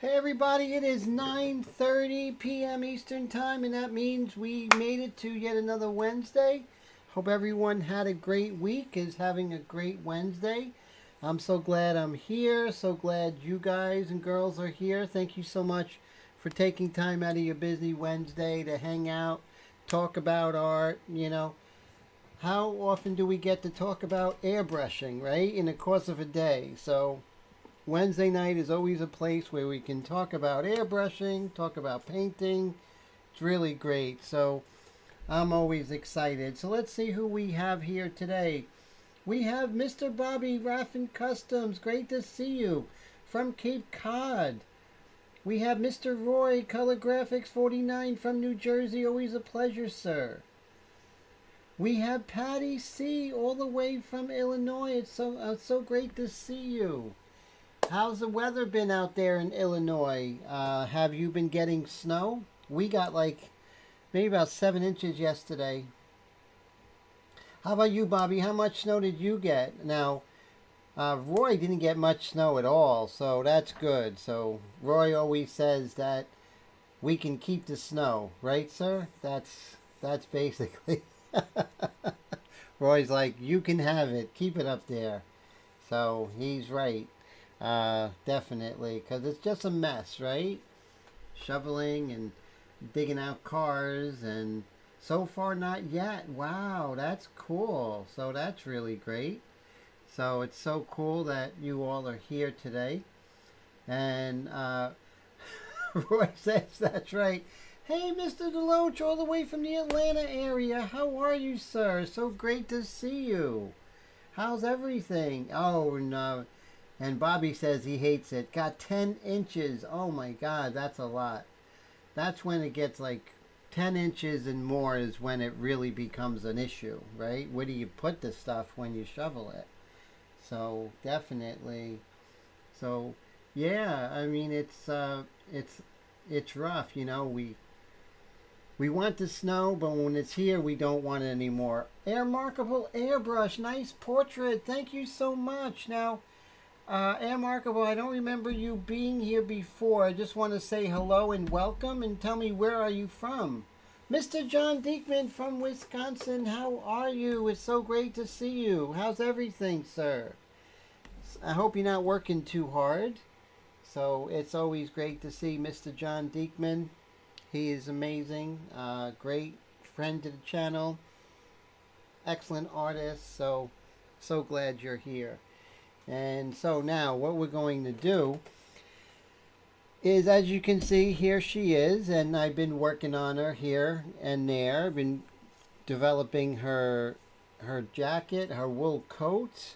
Hey everybody, it is 9:30 p.m. Eastern Time, and that means we made it to yet another Wednesday. Hope everyone had a great week, is having a great Wednesday. I'm so glad I'm here, so glad you guys and girls are here. Thank you so much for taking time out of your busy Wednesday to hang out, talk about art. How often do we get to talk about airbrushing, right? In the course of a day. So Wednesday night is always a place where we can talk about airbrushing, talk about painting. It's really great. So I'm always excited. So let's see who we have here today. We have Mr. Bobby Raffin Customs. Great to see you. From Cape Cod. We have Mr. Roy, Color Graphics 49 from New Jersey. Always a pleasure, sir. We have Patty C all the way from Illinois. It's so great to see you. How's the weather been out there in Illinois? Have you been getting snow? We got like maybe about 7 inches yesterday. How about you, Bobby? How much snow did you get? Now, Roy didn't get much snow at all, so that's good. So Roy always says that we can keep the snow, right, sir? That's basically. Roy's like, you can have it. Keep it up there. So he's right. Definitely, because it's just a mess, right? Shoveling and digging out cars, and so far not yet. Wow, that's cool. So that's really great. So it's so cool that you all are here today. And Roy says that's right. Hey, Mr. Deloach, all the way from the Atlanta area. How are you, sir? So great to see you. How's everything? Oh, no. And Bobby says he hates it. Got 10 inches. Oh my God, that's a lot. That's when it gets like 10 inches and more is when it really becomes an issue, right? Where do you put the stuff when you shovel it? So definitely. So yeah, I mean it's rough, we want the snow, but when it's here, we don't want it anymore. Airmarkable Airbrush, nice portrait. Thank you so much. Now, Airmarkable, I don't remember you being here before. I just want to say hello and welcome, and tell me, where are you from? Mr. John Diekman from Wisconsin, how are you? It's so great to see you. How's everything, sir? I hope you're not working too hard. So it's always great to see Mr. John Diekman. He is amazing, great friend to the channel, excellent artist, so glad you're here. And so now what we're going to do is, as you can see, here she is, and I've been working on her here and there. I've been developing her jacket, her wool coat,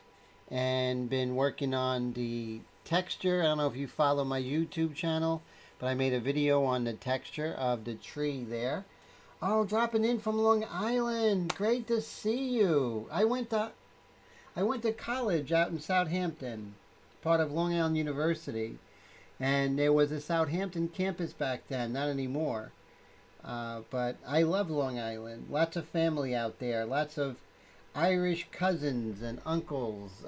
and been working on the texture. I don't know if you follow my YouTube channel, but I made a video on the texture of the tree there. Oh, dropping in from Long Island. Great to see you. I went to college out in Southampton, part of Long Island University. And there was a Southampton campus back then, not anymore. But I love Long Island. Lots of family out there. Lots of Irish cousins and uncles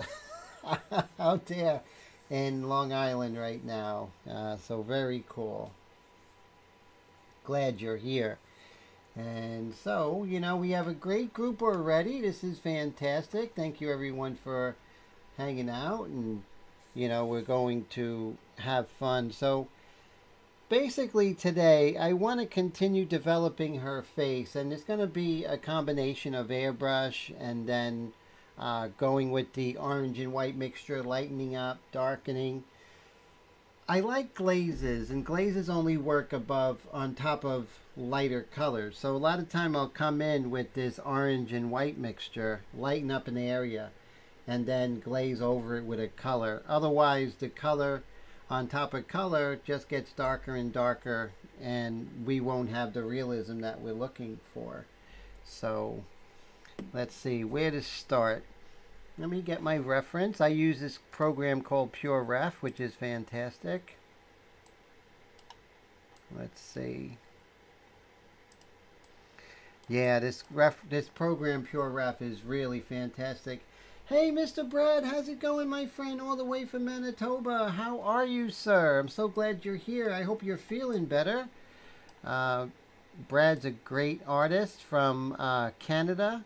out there in Long Island right now. So very cool. Glad you're here. And so, we have a great group already. This is fantastic. Thank you everyone for hanging out, and we're going to have fun. So basically today I want to continue developing her face, and it's going to be a combination of airbrush and then going with the orange and white mixture, lightening up, darkening. I like glazes, and glazes only work on top of lighter colors. So a lot of time I'll come in with this orange and white mixture, lighten up an area, and then glaze over it with a color. Otherwise, the color on top of color just gets darker and darker, and we won't have the realism that we're looking for. So let's see where to start. Let me get my reference. I use this program called Pure Ref, which is fantastic. Let's see. Yeah, this program Pure Ref is really fantastic. Hey, Mr. Brad, how's it going, my friend, all the way from Manitoba? How are you, sir? I'm so glad you're here. I hope you're feeling better. Uh, Brad's a great artist from Canada,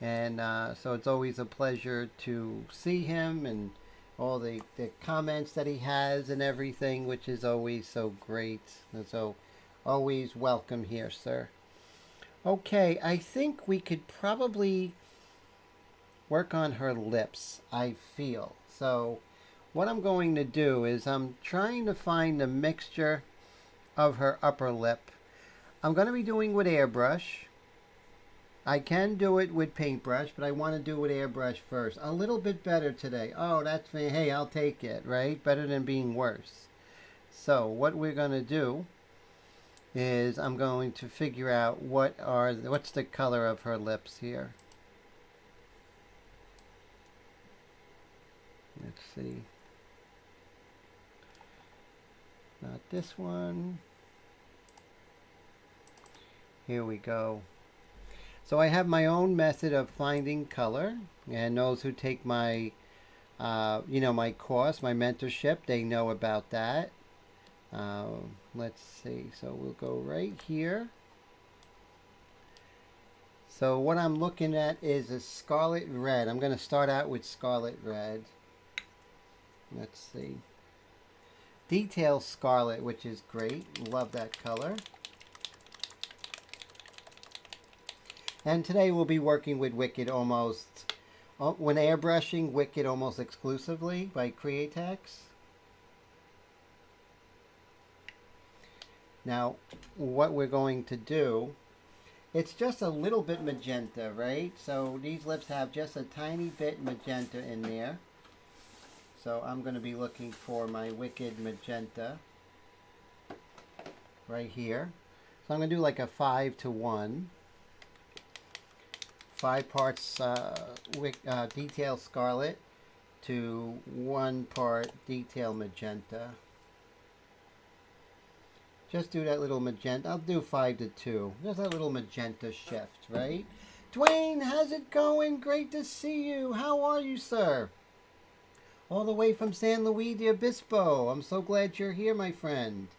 and so it's always a pleasure to see him and all the comments that he has and everything, which is always so great. And so, always welcome here, sir. Okay, I think we could probably work on her lips, I feel. So what I'm going to do is I'm trying to find a mixture of her upper lip. I'm going to be doing with airbrush. I can do it with paintbrush, but I want to do it with airbrush first. A little bit better today. Oh, that's me. Hey, I'll take it, right? Better than being worse. So what we're going to do is I'm going to figure out what's the color of her lips here. Let's see. Not this one. Here we go. So I have my own method of finding color, and those who take my, my course, my mentorship, they know about that. Let's see. So we'll go right here. So what I'm looking at is a scarlet red. I'm going to start out with scarlet red. Let's see. Detail scarlet, which is great. Love that color. And today we'll be working with Wicked almost, when airbrushing, Wicked almost exclusively by Createx. Now, what we're going to do, it's just a little bit magenta, right? So these lips have just a tiny bit magenta in there. So I'm going to be looking for my Wicked magenta right here. So I'm going to do like a 5:1. 5 parts detail scarlet to 1 part detail magenta. Just do that little magenta. I'll do 5:2. There's that little magenta shift, right? Dwayne, how's it going? Great to see you. How are you, sir? All the way from San Luis Obispo. I'm so glad you're here, my friend.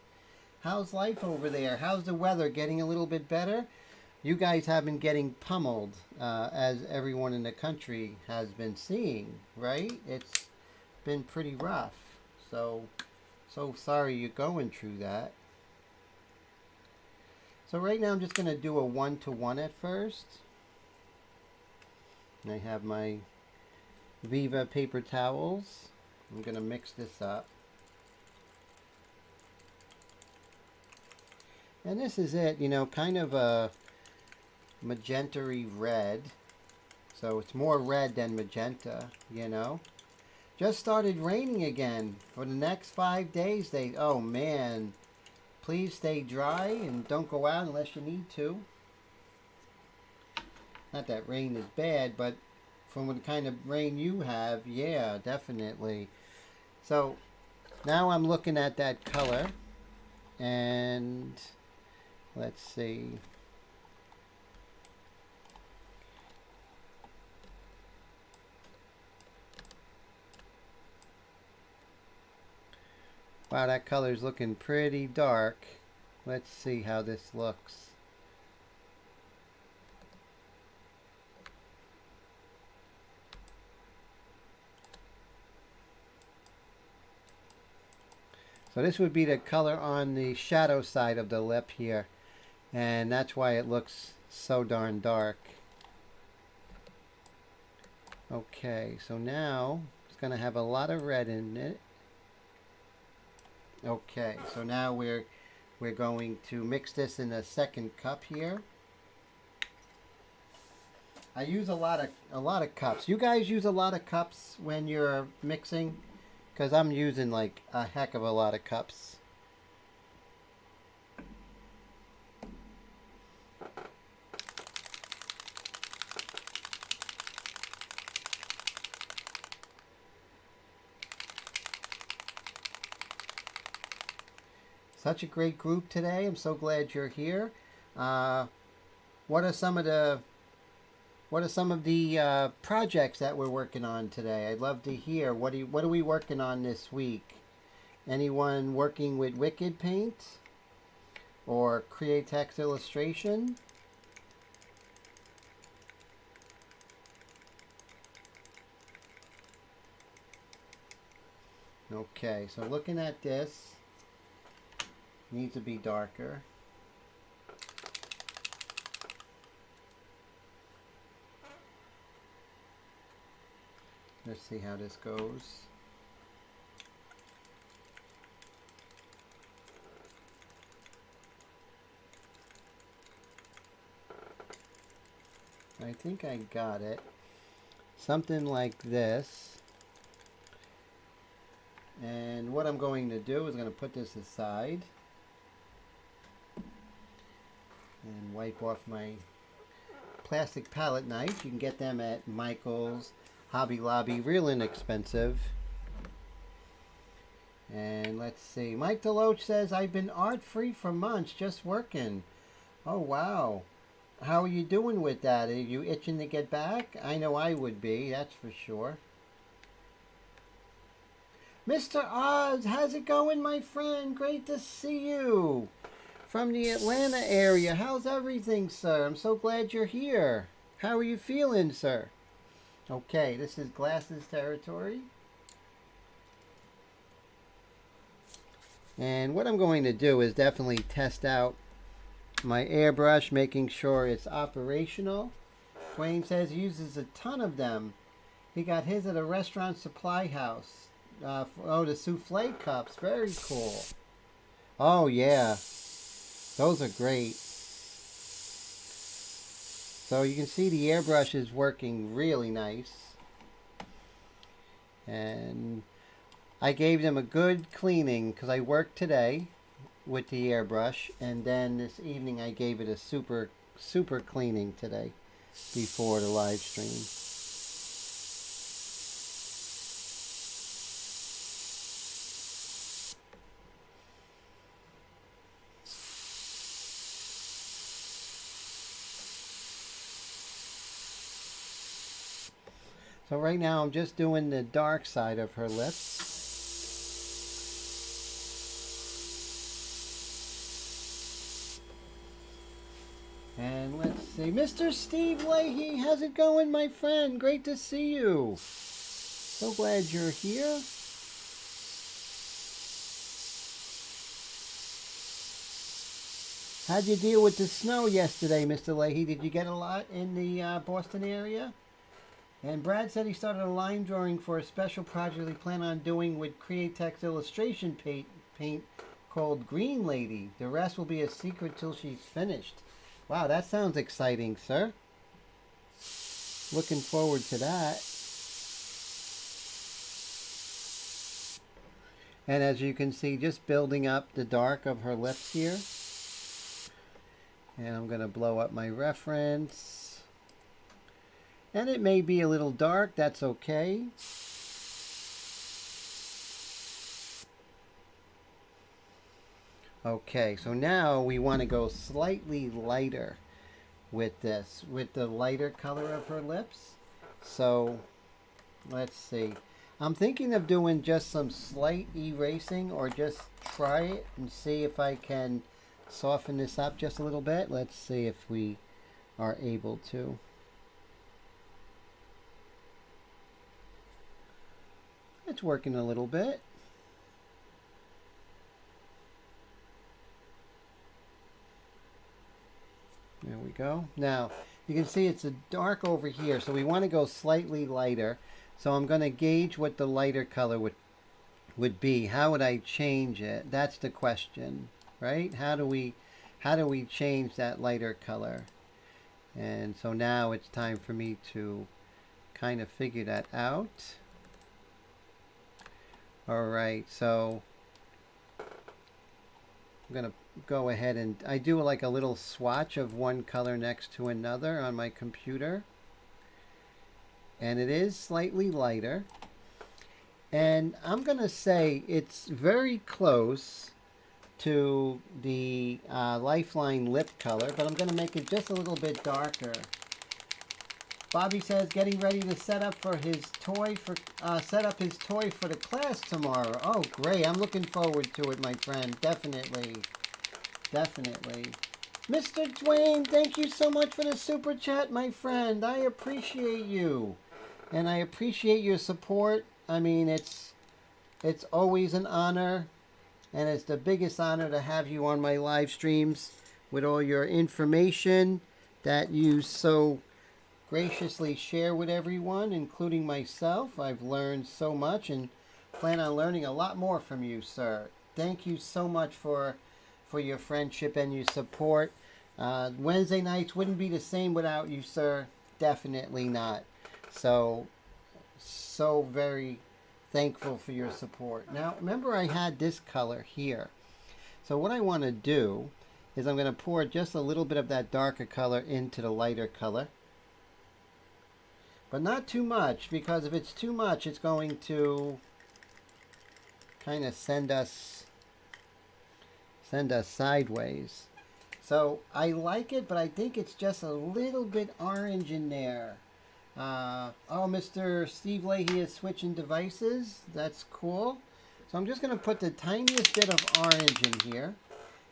How's life over there? How's the weather? Getting a little bit better? You guys have been getting pummeled, as everyone in the country has been seeing, right? It's been pretty rough. So sorry you're going through that. So right now I'm just going to do a 1:1 at first. And I have my Viva paper towels. I'm going to mix this up. And this is it, kind of a magenta-y red. So it's more red than magenta, Just started raining again. For the next 5 days, oh man, please stay dry and don't go out unless you need to. Not that rain is bad, but from what kind of rain you have, yeah, definitely. So now I'm looking at that color, and let's see. Wow, that color's looking pretty dark. Let's see how this looks. So this would be the color on the shadow side of the lip here. And that's why it looks so darn dark. Okay, so now it's going to have a lot of red in it. Okay, so now we're going to mix this in a second cup here. I use a lot of cups. You guys use a lot of cups when you're mixing? Because I'm using like a heck of a lot of cups. Such a great group today. I'm so glad you're here. What are some of the what are some of the projects that we're working on today? I'd love to hear. What are we working on this week? Anyone working with Wicked Paint or Createx Illustration? Okay, so looking at this, needs to be darker. Let's see how this goes. I think I got it. Something like this. And what I'm going to do is going to put this aside and wipe off my plastic palette knife. You can get them at Michael's, Hobby Lobby, real inexpensive. And let's see. Mike DeLoach says, I've been art free for months, just working. Oh, wow. How are you doing with that? Are you itching to get back? I know I would be, that's for sure. Mr. Oz, how's it going, my friend? Great to see you. From the Atlanta area. How's everything, sir? I'm so glad you're here. How are you feeling, sir? Okay, this is glasses territory. And what I'm going to do is definitely test out my airbrush, making sure it's operational. Dwayne says he uses a ton of them. He got his at a restaurant supply house. Oh, the souffle cups. Very cool. Oh, yeah. Those are great. So you can see the airbrush is working really nice. And I gave them a good cleaning because I worked today with the airbrush. And then this evening I gave it a super cleaning today before the live stream. So right now I'm just doing the dark side of her lips. And let's see, Mr. Steve Leahy, how's it going, my friend? Great to see you. So glad you're here. How'd you deal with the snow yesterday, Mr. Leahy? Did you get a lot in the Boston area? And Brad said he started a line drawing for a special project they plan on doing with Createx illustration paint called Green Lady. The rest will be a secret till she's finished. Wow, that sounds exciting, sir. Looking forward to that. And as you can see, just building up the dark of her lips here. And I'm going to blow up my reference. And it may be a little dark, that's okay. Okay, so now we want to go slightly lighter with this, with the lighter color of her lips. So, let's see. I'm thinking of doing just some slight erasing or just try it and see if I can soften this up just a little bit. Let's see if we are able to. It's working a little bit. There we go. Now, you can see it's a dark over here, so we want to go slightly lighter. So I'm going to gauge what the lighter color would be. How would I change it? That's the question, right? How do we change that lighter color? And so now it's time for me to kind of figure that out. Alright, so I'm going to go ahead and I do like a little swatch of one color next to another on my computer. And it is slightly lighter. And I'm going to say it's very close to the Lifeline lip color, but I'm going to make it just a little bit darker. Bobby says getting ready to set up his toy for the class tomorrow. Oh, great! I'm looking forward to it, my friend. Definitely, definitely. Mr. Dwayne, thank you so much for the super chat, my friend. I appreciate you, and I appreciate your support. I mean, it's always an honor, and it's the biggest honor to have you on my live streams with all your information that you so graciously share with everyone, including myself. I've learned so much and plan on learning a lot more from you, sir. Thank you so much for your friendship and your support. Wednesday nights wouldn't be the same without you, sir. Definitely not. So very thankful for your support. Now, remember I had this color here. So what I want to do is I'm going to pour just a little bit of that darker color into the lighter color. But not too much, because if it's too much, it's going to kind of send us sideways. So I like it, but I think it's just a little bit orange in there. Oh, Mr. Steve Leahy is switching devices. That's cool. So I'm just going to put the tiniest bit of orange in here.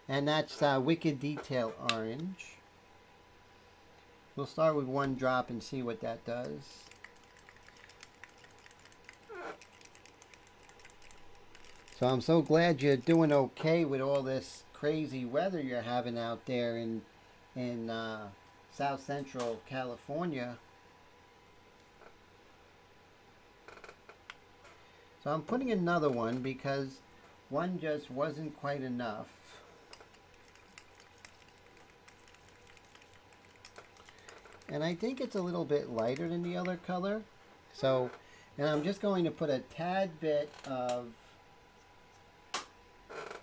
And that's Wicked Detail Orange. We'll start with one drop and see what that does. So I'm so glad you're doing okay with all this crazy weather you're having out there in South Central California. So I'm putting another one because one just wasn't quite enough. And I think it's a little bit lighter than the other color. So, and I'm just going to put a tad bit of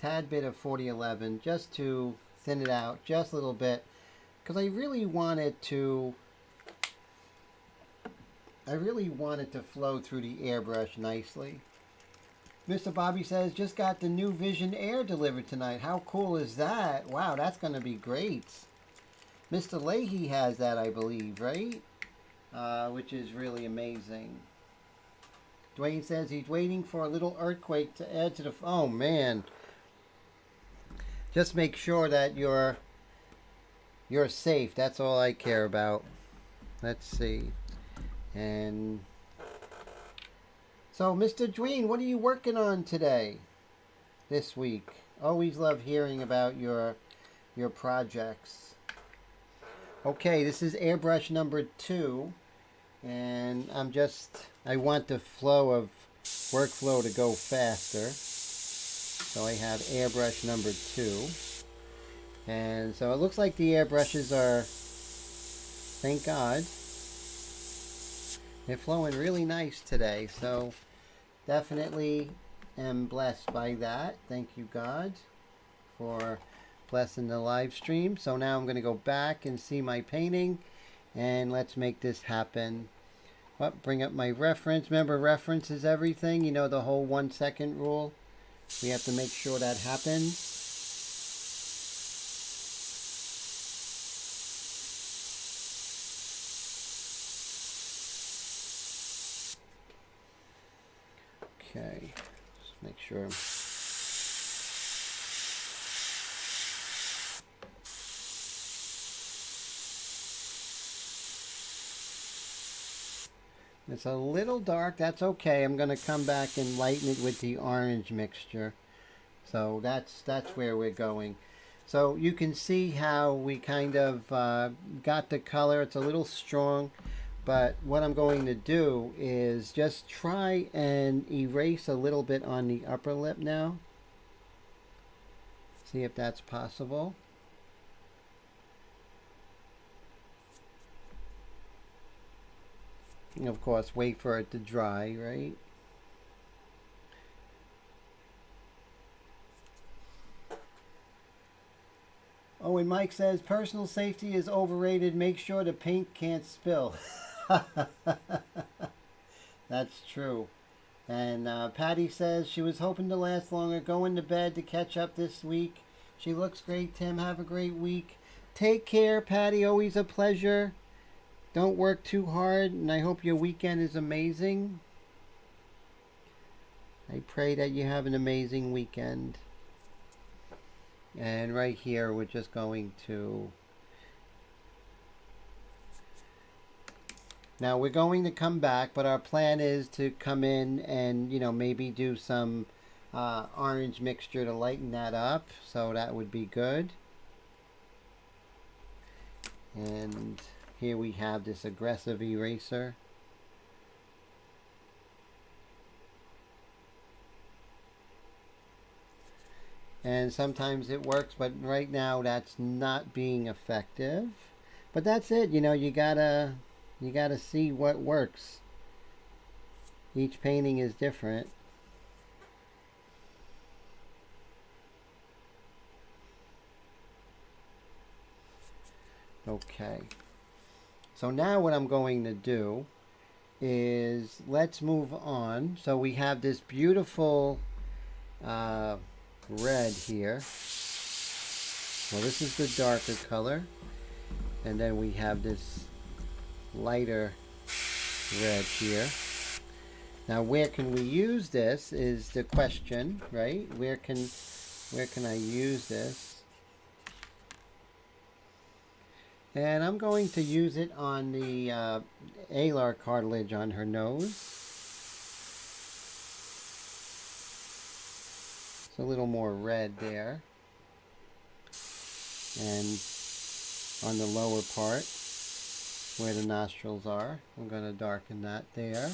4011 just to thin it out just a little bit, because I really want it to flow through the airbrush nicely. Mr. Bobby says, just got the new Vision Air delivered tonight. How cool is that? Wow, that's going to be great. Mr. Leahy has that, I believe, right? Which is really amazing. Dwayne says he's waiting for a little earthquake to add to the... Oh, man. Just make sure that you're safe. That's all I care about. Let's see. And... So, Mr. Dwayne, what are you working on today? This week? Always love hearing about your projects. Okay, this is airbrush number 2, and I want the workflow to go faster. So I have airbrush number 2. And so it looks like the airbrushes are, thank God, they're flowing really nice today. So definitely am blessed by that. Thank you, God, for blessing the live stream. So now I'm going to go back and see my painting, and let's make this happen. Well, bring up my reference. Remember, reference is everything. You know the whole 1 second rule. We have to make sure that happens. Okay, let's make sure. It's a little dark. That's okay. I'm going to come back and lighten it with the orange mixture. So that's where we're going. So you can see how we kind of got the color. It's a little strong. But what I'm going to do is just try and erase a little bit on the upper lip now. See if that's possible. And of course, wait for it to dry, right? Oh, and Mike says, personal safety is overrated. Make sure the paint can't spill. That's true. And Patty says she was hoping to last longer, going to bed to catch up this week. She looks great, Tim. Have a great week. Take care, Patty. Always a pleasure. don't work too hard, and I hope your weekend is amazing. I pray that you have an amazing weekend. And right here, we're just going to... Now, we're going to come back, but our plan is to come in and, you know, maybe do some orange mixture to lighten that up. So that would be good. And here we have this aggressive eraser. And sometimes it works, but right now that's not being effective. But that's it, you know, you gotta see what works. Each painting is different. Okay. So now what I'm going to do is let's move on. So we have this beautiful red here. Well, this is the darker color, and then we have this lighter red here. Now, where can we use this is the question, right? Where can I use this? And I'm going to use it on the alar cartilage on her nose. It's a little more red there. And on the lower part, where the nostrils are, I'm going to darken that there.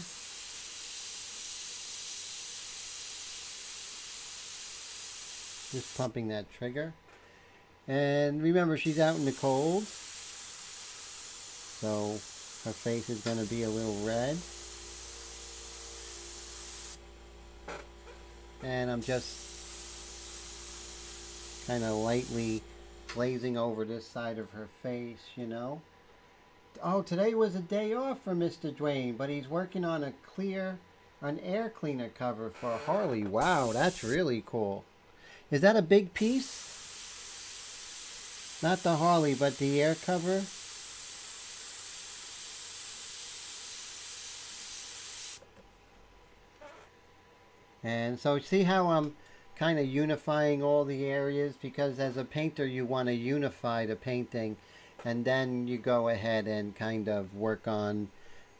Just pumping that trigger. And remember, she's out in the cold, so her face is going to be a little red. And I'm just kind of lightly glazing over this side of her face, you know. Oh, today was a day off for Mr. Dwayne, but he's working on an air cleaner cover for Harley. Wow, that's really cool. Is that a big piece? Not the Harley, but the air cover? And so see how I'm kind of unifying all the areas, because as a painter you want to unify the painting, and then you go ahead and kind of work on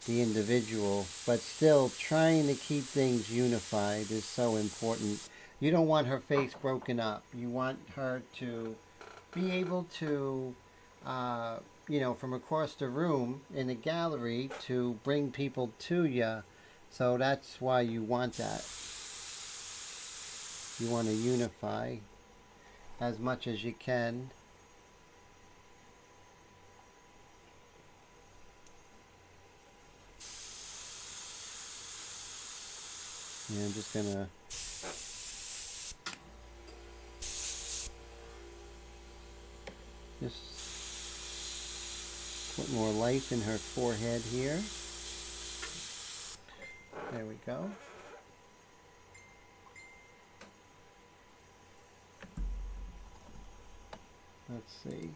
the individual, but still trying to keep things unified is so important. You don't want her face broken up. You want her to be able to, you know, from across the room in the gallery to bring people to you. So that's why you want that. You want to unify as much as you can. And I'm just going to put more light in her forehead here. There we go. Let's see.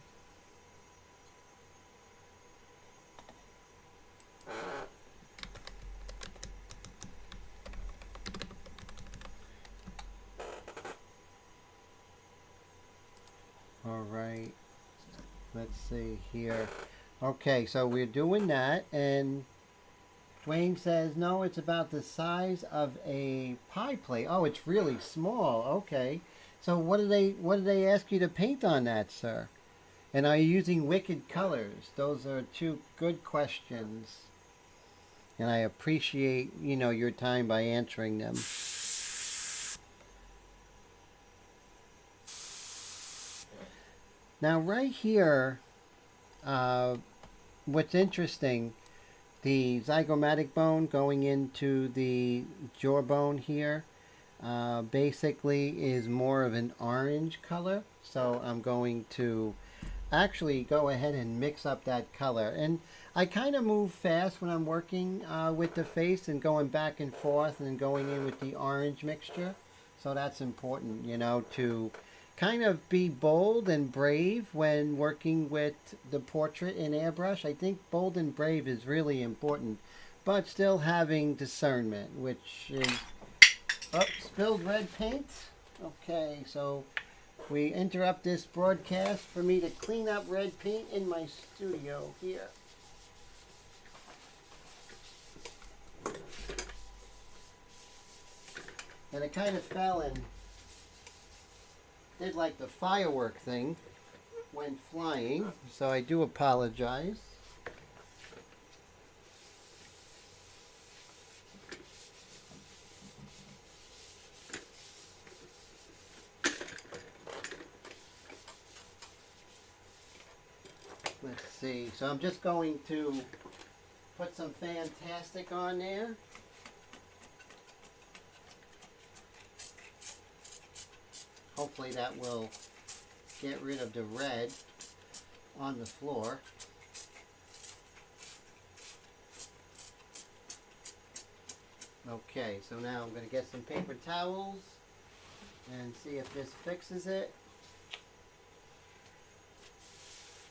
All right. Let's see here. Okay, so we're doing that, and Dwayne says, no, it's about the size of a pie plate. Oh, it's really small. Okay. So what do they ask you to paint on that, sir? And are you using wicked colors? Those are two good questions. And I appreciate, you know, your time by answering them. Now right here, what's interesting, the zygomatic bone going into the jawbone here, basically is more of an orange color. So I'm going to actually go ahead and mix up that color. And I kind of move fast when I'm working with the face and going back and forth and going in with the orange mixture. So that's important, you know, to kind of be bold and brave when working with the portrait in airbrush. I think bold and brave is really important, but still having discernment, which is, oh, spilled red paint. Okay, so we interrupt this broadcast for me to clean up red paint in my studio here. And it kind of fell and did like the firework thing, went flying, so I do apologize. Let's see, so I'm just going to put some Fantastic on there. Hopefully that will get rid of the red on the floor. Okay, so now I'm going to get some paper towels and see if this fixes it.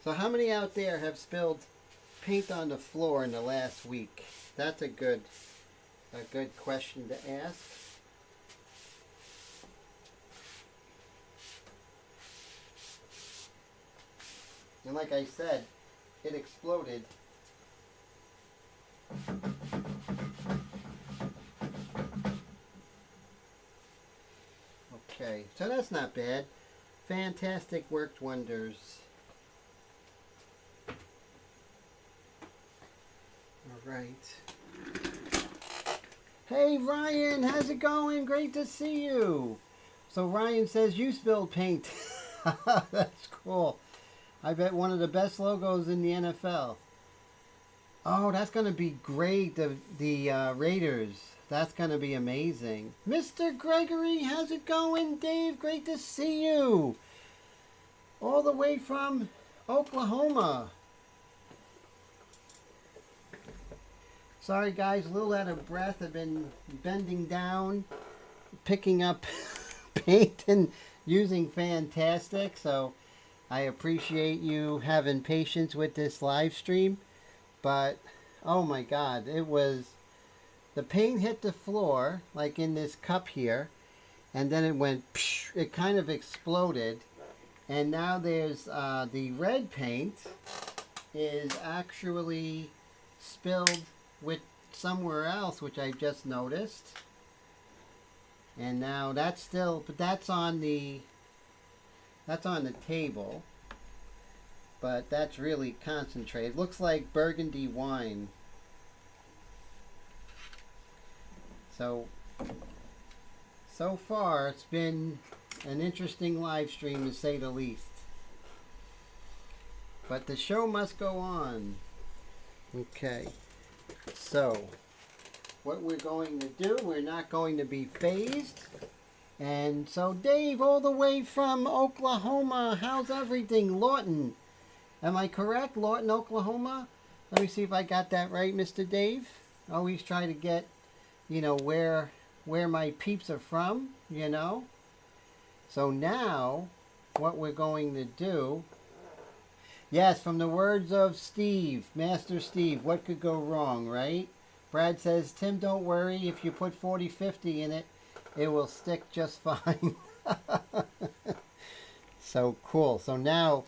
So how many out there have spilled paint on the floor in the last week? That's a good question to ask. And like I said, it exploded. Okay, so that's not bad. Fantastic, worked wonders. All right. Hey Ryan, how's it going? Great to see you. So Ryan says you spilled paint. That's cool. I bet one of the best logos in the NFL. Oh, that's going to be great. The Raiders. That's going to be amazing. Mr. Gregory, how's it going? Dave, great to see you. All the way from Oklahoma. Sorry guys, a little out of breath. I've been bending down, picking up paint and using Fantastic. So I appreciate you having patience with this live stream, but oh my God, the paint hit the floor, like in this cup here, and then it went, it kind of exploded, and now there's the red paint is actually spilled with somewhere else, which I just noticed, and now that's still, but that's on the table, but that's really concentrated. Looks like burgundy wine. So far it's been an interesting live stream to say the least. But the show must go on. Okay, so what we're going to do, we're not going to be phased. And so Dave, all the way from Oklahoma, how's everything? Lawton, am I correct? Lawton, Oklahoma? Let me see if I got that right, Mr. Dave. Always try to get, you know, where my peeps are from, you know. So now, what we're going to do, yes, from the words of Steve, Master Steve, what could go wrong, right? Brad says, Tim, don't worry, if you put 40/50 in it, it will stick just fine. So cool. So now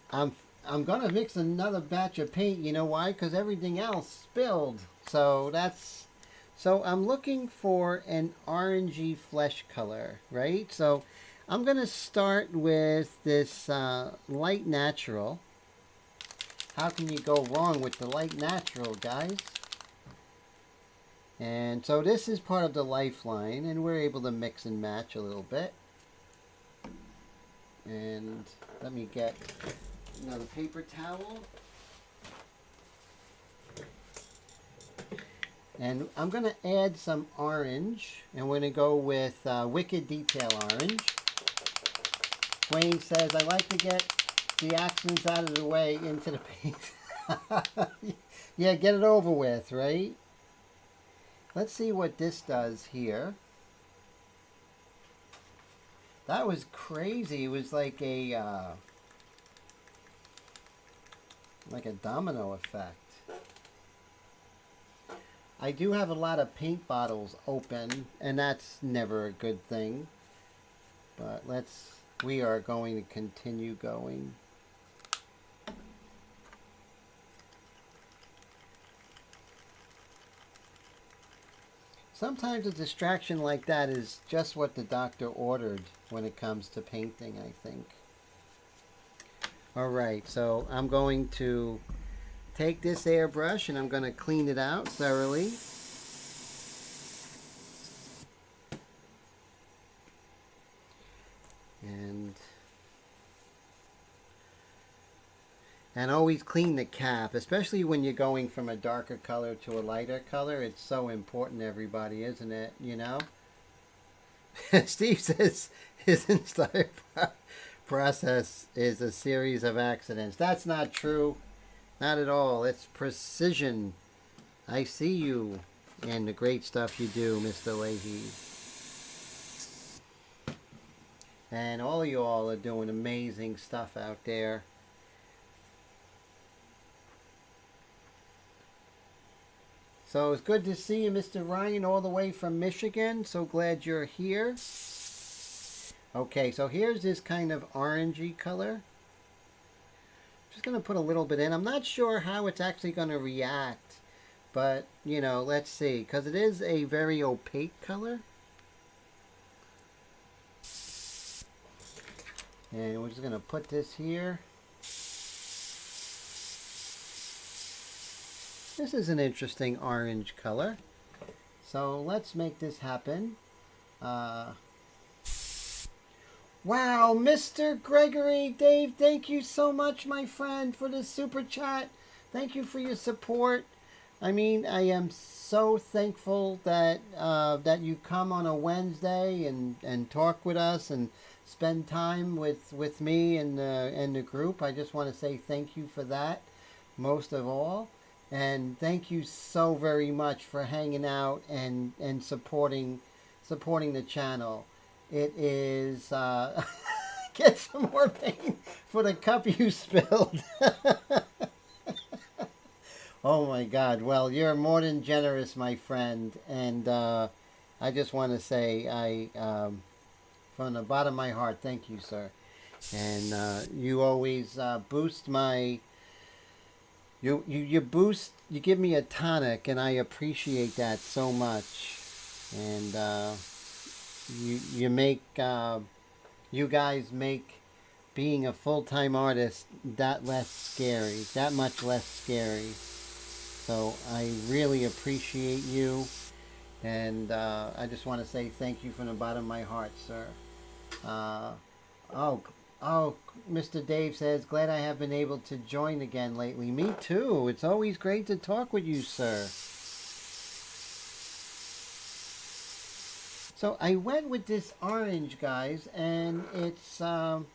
I'm gonna mix another batch of paint. You know why? Because everything else spilled. So I'm looking for an orangey flesh color, right? So I'm gonna start with this light natural. How can you go wrong with the light natural, guys? And so this is part of the lifeline, and we're able to mix and match a little bit. And let me get another paper towel. And I'm going to add some orange, and we're going to go with Wicked Detail Orange. Wayne says, I like to get the accents out of the way into the paint. Yeah, get it over with, right? Let's see what this does here. That was crazy. It was like a domino effect. I do have a lot of paint bottles open, and that's never a good thing. But we are going to continue going. Sometimes a distraction like that is just what the doctor ordered when it comes to painting, I think. Alright, so I'm going to take this airbrush and I'm going to clean it out thoroughly. And always clean the cap, especially when you're going from a darker color to a lighter color. It's so important, everybody, isn't it? You know? Steve says his entire process is a series of accidents. That's not true. Not at all. It's precision. I see you and the great stuff you do, Mr. Leahy. And all of you all are doing amazing stuff out there. So it's good to see you, Mr. Ryan, all the way from Michigan. So glad you're here. Okay, so here's this kind of orangey color. Just going to put a little bit in. I'm not sure how it's actually going to react. But, you know, let's see. Because it is a very opaque color. And we're just going to put this here. This is an interesting orange color. So let's make this happen. Wow, Mr. Gregory, Dave, thank you so much, my friend, for the super chat. Thank you for your support. I mean, I am so thankful that that you come on a Wednesday and talk with us and spend time with me and the group. I just want to say thank you for that, most of all. And thank you so very much for hanging out and supporting the channel. It is get some more paint for the cup you spilled. Oh my God! Well, you're more than generous, my friend, and I just want to say from the bottom of my heart, thank you, sir. And you always boost my. You boost, you give me a tonic, and I appreciate that so much. And you make, you guys make being a full-time artist that much less scary. So I really appreciate you, and I just want to say thank you from the bottom of my heart, sir. Oh, Mr. Dave says, glad I have been able to join again lately. Me too. It's always great to talk with you, sir. So I went with this orange, guys, and it's kind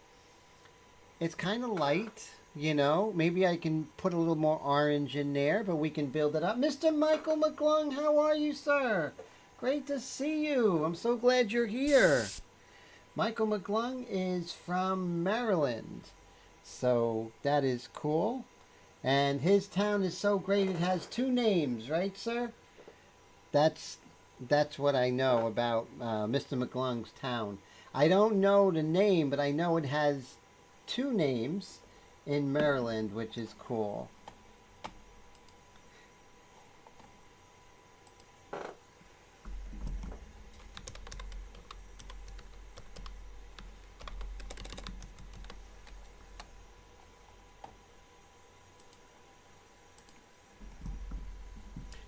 of light, you know. Maybe I can put a little more orange in there, but we can build it up. Mr. Michael McClung, how are you, sir? Great to see you. I'm so glad you're here. Michael McClung is from Maryland, so that is cool. And his town is so great it has 2 names, right, sir? That's what I know about Mr. McClung's town. I don't know the name, but I know it has 2 names in Maryland, which is cool.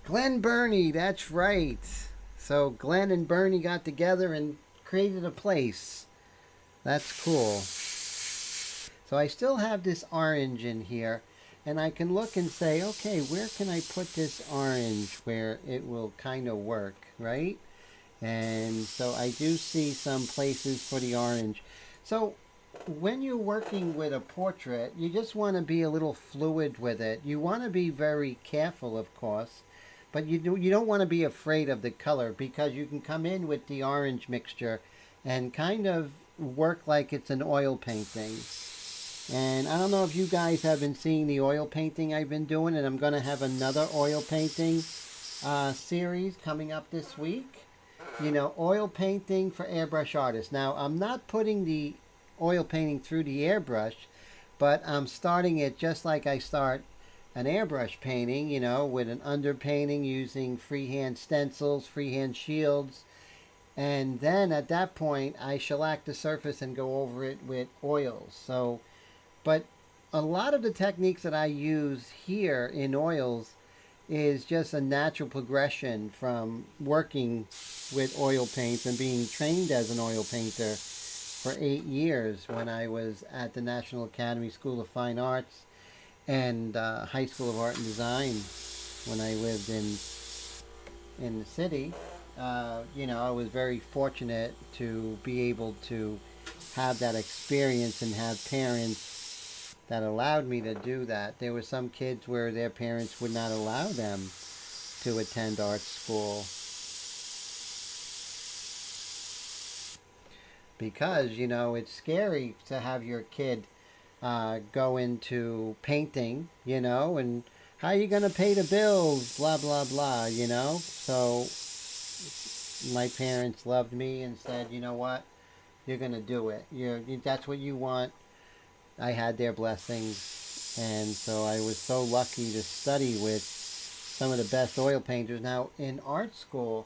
Glenn Burney, that's right. So Glenn and Bernie got together and created a place. That's cool. So I still have this orange in here, and I can look and say, okay, where can I put this orange where it will kind of work, right? And so I do see some places for the orange. So when you're working with a portrait, you just want to be a little fluid with it. You want to be very careful, of course. But you don't want to be afraid of the color, because you can come in with the orange mixture and kind of work like it's an oil painting. And I don't know if you guys have been seeing the oil painting I've been doing, and I'm going to have another oil painting series coming up this week. You know, oil painting for airbrush artists. Now, I'm not putting the oil painting through the airbrush, but I'm starting it just like I start an airbrush painting, you know, with an underpainting using freehand stencils, freehand shields. And then at that point, I shellac the surface and go over it with oils. So, but a lot of the techniques that I use here in oils is just a natural progression from working with oil paints and being trained as an oil painter for 8 years when I was at the National Academy School of Fine Arts and High School of Art and Design when I lived in the city. You know, I was very fortunate to be able to have that experience and have parents that allowed me to do that. There were some kids where their parents would not allow them to attend art school because, you know, it's scary to have your kid go into painting, you know, and how are you going to pay the bills, blah, blah, blah, you know. So my parents loved me and said, you know what, you're going to do it. That's what you want. I had their blessings, and so I was so lucky to study with some of the best oil painters. Now, in art school,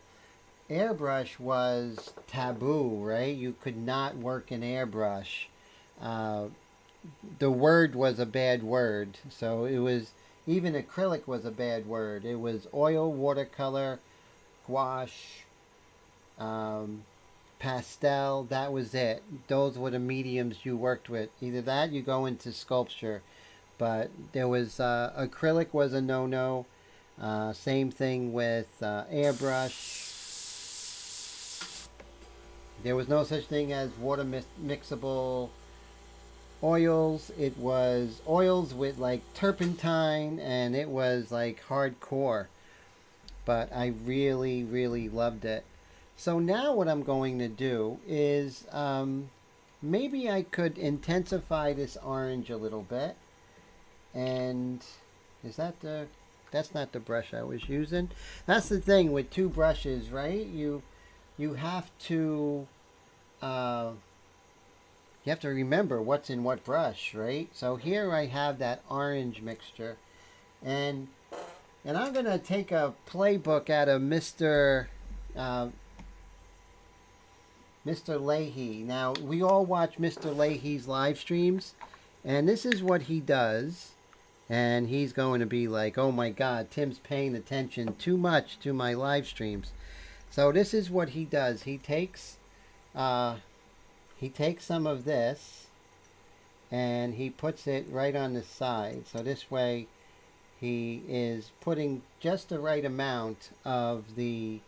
airbrush was taboo, right? You could not work in airbrush. The word was a bad word, so it was, even acrylic was a bad word. It was oil, watercolor, gouache, pastel, that was it. Those were the mediums you worked with. Either that, you go into sculpture. But there was, acrylic was a no-no. Same thing with airbrush. There was no such thing as water mixable oils. It was oils with like turpentine, and it was like hardcore. But I really, really loved it. So now what I'm going to do is maybe I could intensify this orange a little bit. And is that that's not the brush I was using. That's the thing with two brushes, right? You have to remember what's in what brush, right? So here I have that orange mixture, and I'm gonna take a playbook out of Mr. Leahy. Now, we all watch Mr. Leahy's live streams, and this is what he does. And he's going to be like, oh my God, Tim's paying attention too much to my live streams. So this is what he does. He takes some of this, and he puts it right on the side. So this way, he is putting just the right amount of the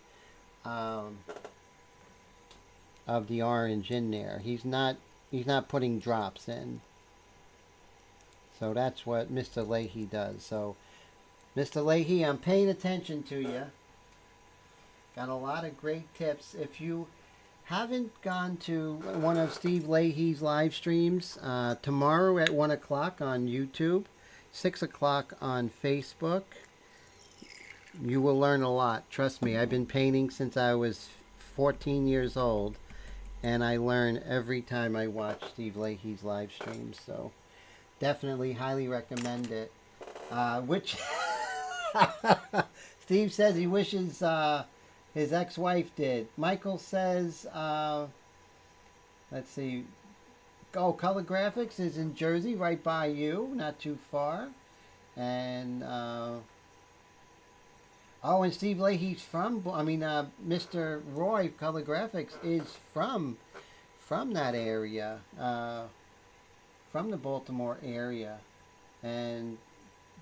orange in there. He's not putting drops in. So that's what Mr. Leahy does. So Mr. Leahy, I'm paying attention to you. Got a lot of great tips. If you haven't gone to one of Steve Leahy's live streams, tomorrow at 1 o'clock on YouTube, 6 o'clock on Facebook, you will learn a lot. Trust me, I've been painting since I was 14 years old. And I learn every time I watch Steve Leahy's live streams. So definitely highly recommend it. Which Steve says he wishes his ex-wife did. Michael says, let's see. Oh, Color Graphics is in Jersey, right by you, not too far. And oh, and Steve Leahy's from, Mr. Roy, Color Graphics, is from that area, from the Baltimore area. And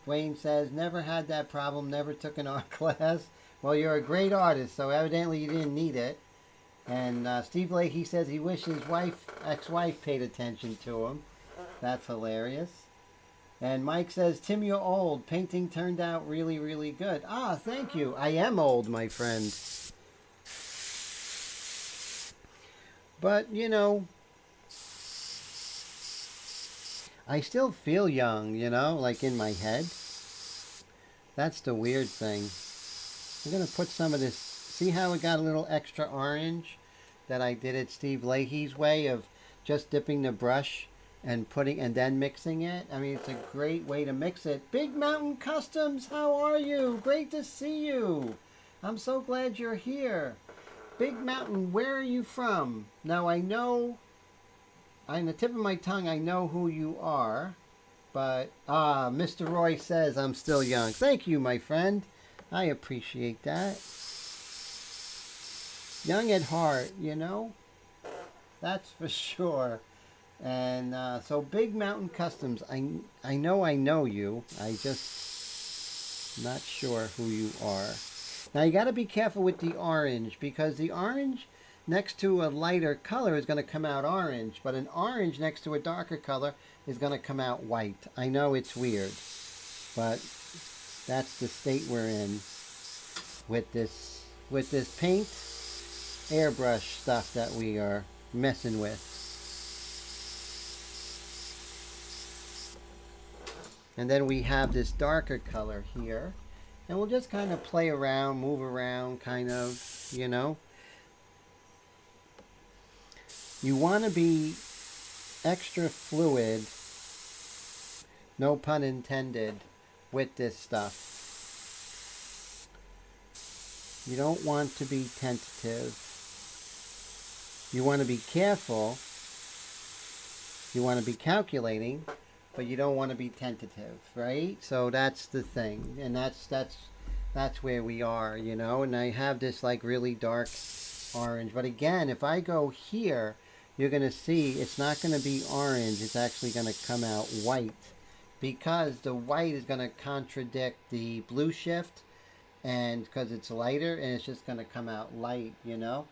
Dwayne says, never had that problem, never took an art class. Well, you're a great artist, so evidently you didn't need it. And Steve Leahy says he wishes his ex-wife paid attention to him. That's hilarious. And Mike says, Tim, you're old. Painting turned out really, really good. Ah, thank you. I am old, my friend. But, you know, I still feel young, you know, like in my head. That's the weird thing. I'm going to put some of this. See how it got a little extra orange that I did it Steve Leahy's way of just dipping the brush and putting and then mixing it? I mean, it's a great way to mix it. Big Mountain Customs, how are you? Great to see you. I'm so glad you're here. Big Mountain, where are you from? Now I know, on the tip of my tongue, I know who you are. But, Mr. Roy says I'm still young. Thank you, my friend. I appreciate that. Young at heart, you know? That's for sure. And so Big Mountain Customs, I know you. I just not sure who you are. Now you got to be careful with the orange because the orange next to a lighter color is going to come out orange, but an orange next to a darker color is going to come out white. I know it's weird, but that's the state we're in with this paint airbrush stuff that we are messing with. And then we have this darker color here, and we'll just kind of play around, move around, kind of, you know. You want to be extra fluid, no pun intended, with this stuff. You don't want to be tentative. You want to be careful. You want to be calculating, but you don't want to be tentative, right? So that's the thing, and that's where we are, you know. And I have this like really dark orange, but again, if I go here, you're going to see it's not going to be orange. It's actually going to come out white because the white is going to contradict the blue shift, and because it's lighter, and it's just going to come out light, you know.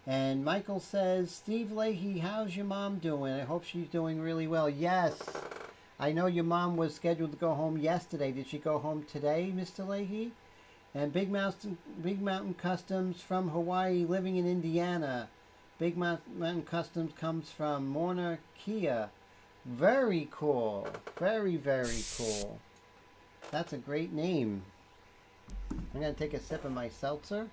And Michael says, Steve Leahy, how's your mom doing? I hope she's doing really well. Yes, I know your mom was scheduled to go home yesterday. Did she go home today, Mr. Leahy? And Big Mountain Customs from Hawaii, living in Indiana. Big Mountain Customs comes from Mauna Kea. Very cool. Very, very cool. That's a great name. I'm going to take a sip of my seltzer.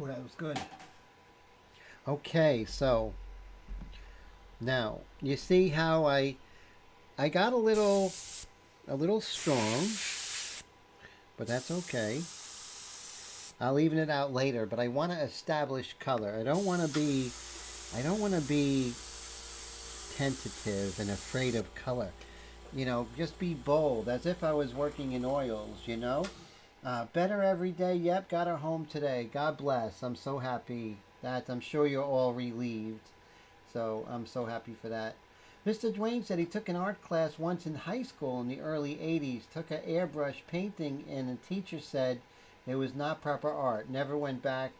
Oh, that was good. Okay, so now you see how I got a little strong, but that's okay. I'll even it out later, but I want to establish color. I don't want to be tentative and afraid of color. You know, just be bold, as if I was working in oils, you know. Better every day. Yep, got her home today. God bless. I'm so happy that I'm sure you're all relieved. So I'm so happy for that. Mr. Dwayne said he took an art class once in high school in the early 80s. Took an airbrush painting and the teacher said it was not proper art. Never went back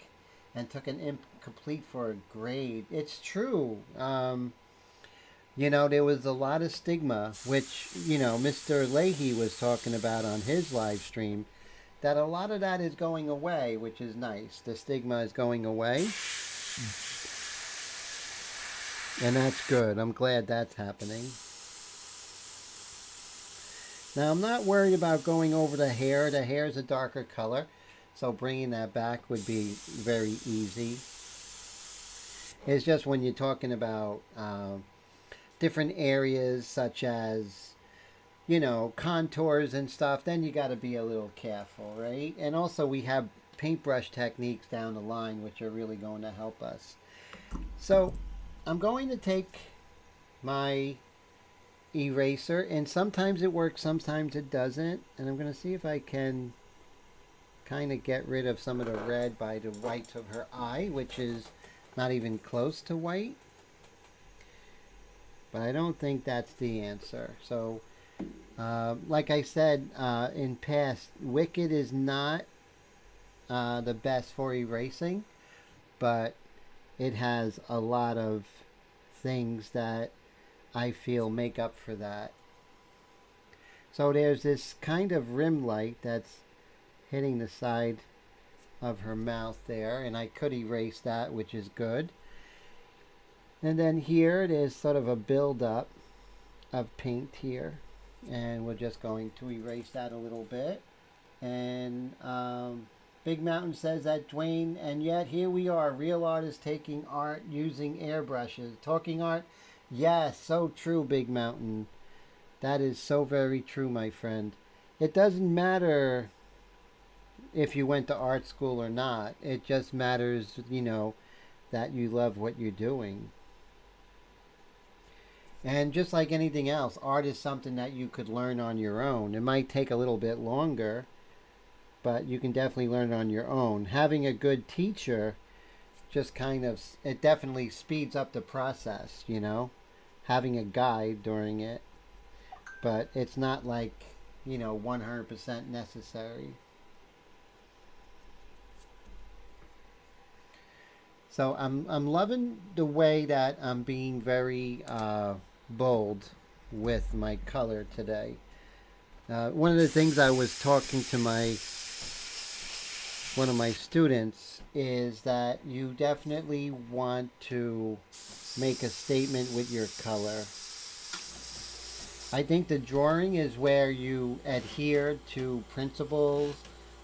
and took an incomplete for a grade. It's true. You know, there was a lot of stigma, which, you know, Mr. Leahy was talking about on his live stream, that a lot of that is going away, which is nice. The stigma is going away. And that's good. I'm glad that's happening. Now, I'm not worried about going over the hair. The hair is a darker color, so bringing that back would be very easy. It's just when you're talking about different areas, such as, you know, contours and stuff, then you got to be a little careful, right? And also we have paintbrush techniques down the line, which are really going to help us. So I'm going to take my eraser, and sometimes it works, sometimes it doesn't, and I'm going to see if I can kind of get rid of some of the red by the white of her eye, which is not even close to white, but I don't think that's the answer. So like I said in past, Wicked is not the best for erasing, but it has a lot of things that I feel make up for that. So there's this kind of rim light that's hitting the side of her mouth there, and I could erase that, which is good. And then here it is sort of a build-up of paint here. And we're just going to erase that a little bit. And Big Mountain says that, Dwayne, and yet here we are, real artists taking art using airbrushes. Talking art, yes, so true, Big Mountain. That is so very true, my friend. It doesn't matter if you went to art school or not. It just matters, you know, that you love what you're doing. And just like anything else, art is something that you could learn on your own. It might take a little bit longer, but you can definitely learn on your own. Having a good teacher just kind of, it definitely speeds up the process, you know, having a guide during it. But it's not like, you know, 100% necessary. So I'm loving the way that I'm being very bold with my color today. One of the things I was talking to one of my students is that you definitely want to make a statement with your color. I think the drawing is where you adhere to principles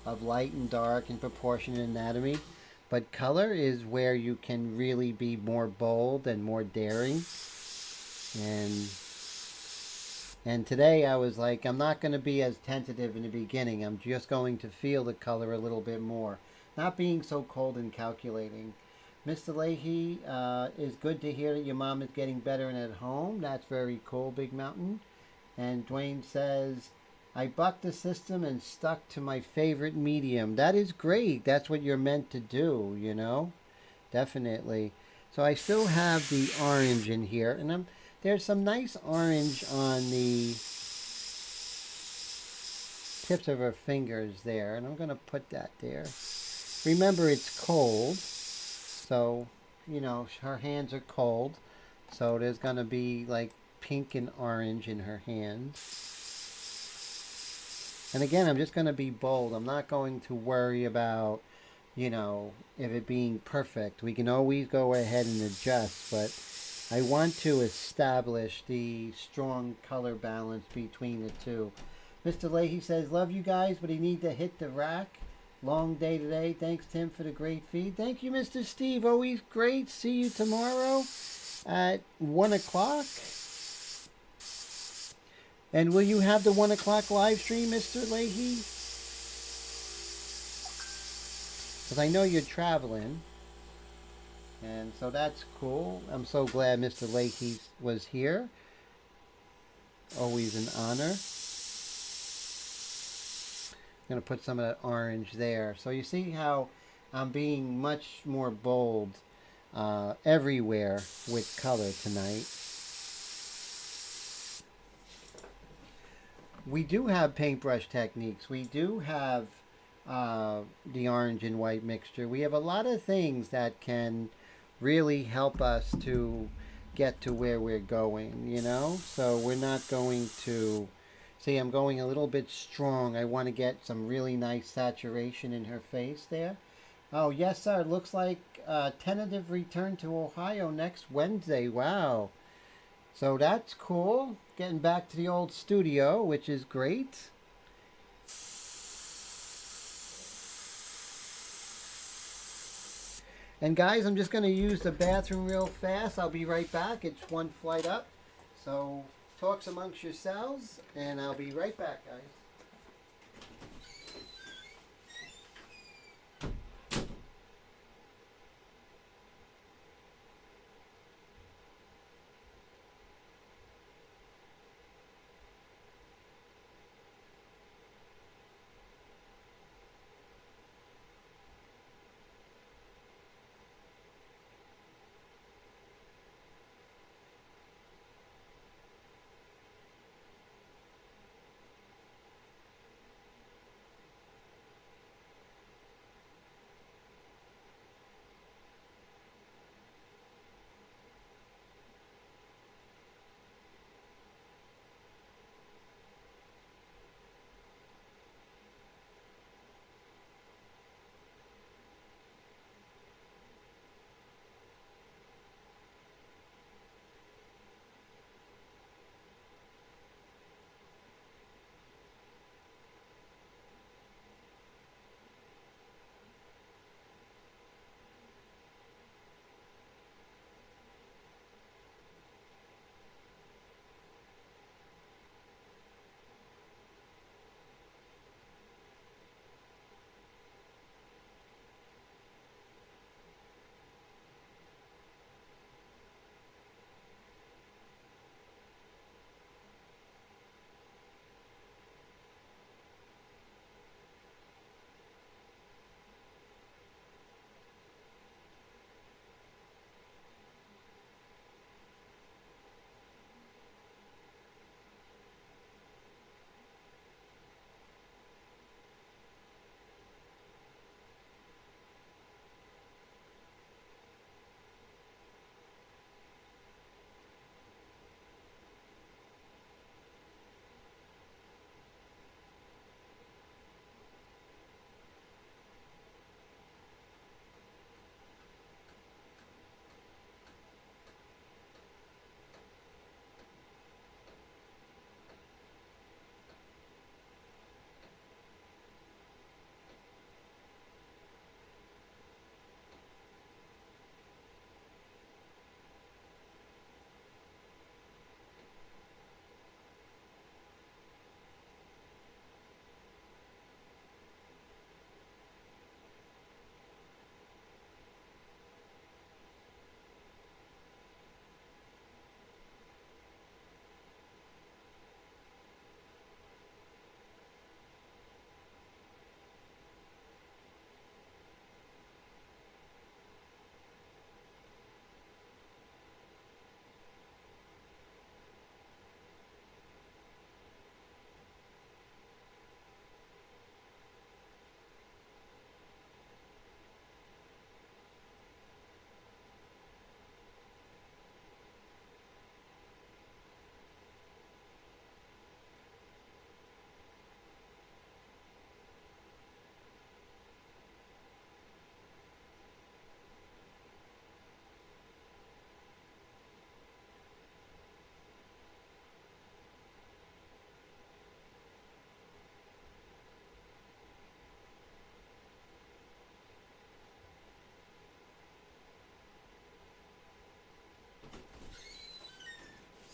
of light and dark and proportion and anatomy, but color is where you can really be more bold and more daring. And today I was like, I'm not going to be as tentative in the beginning. I'm just going to feel the color a little bit more. Not being so cold and calculating. Mr. Leahy, is good to hear that your mom is getting better and at home. That's very cool, Big Mountain. And Dwayne says, I bucked the system and stuck to my favorite medium. That is great. That's what you're meant to do, you know? Definitely. So I still have the orange in here. And there's some nice orange on the tips of her fingers there. And I'm going to put that there. Remember, it's cold. So, you know, her hands are cold. So there's going to be like pink and orange in her hands. And again, I'm just going to be bold. I'm not going to worry about, you know, if it being perfect. We can always go ahead and adjust, but I want to establish the strong color balance between the two. Mr. Leahy says, love you guys, but he need to hit the rack. Long day today. Thanks, Tim, for the great feed. Thank you, Mr. Steve. Always great. See you tomorrow at 1 o'clock. And will you have the 1 o'clock live stream, Mr. Leahy? Because I know you're traveling. And so that's cool. I'm so glad Mr. Leahy was here. Always an honor. I'm going to put some of that orange there. So you see how I'm being much more bold everywhere with color tonight. We do have paintbrush techniques. We do have the orange and white mixture. We have a lot of things that can really help us to get to where we're going, you know? So we're not going to... See, I'm going a little bit strong. I want to get some really nice saturation in her face there. Oh, yes, sir. It looks like tentative return to Ohio next Wednesday. Wow. So that's cool. Getting back to the old studio, which is great. And guys, I'm just going to use the bathroom real fast. I'll be right back. It's one flight up. So talks amongst yourselves, and I'll be right back, guys.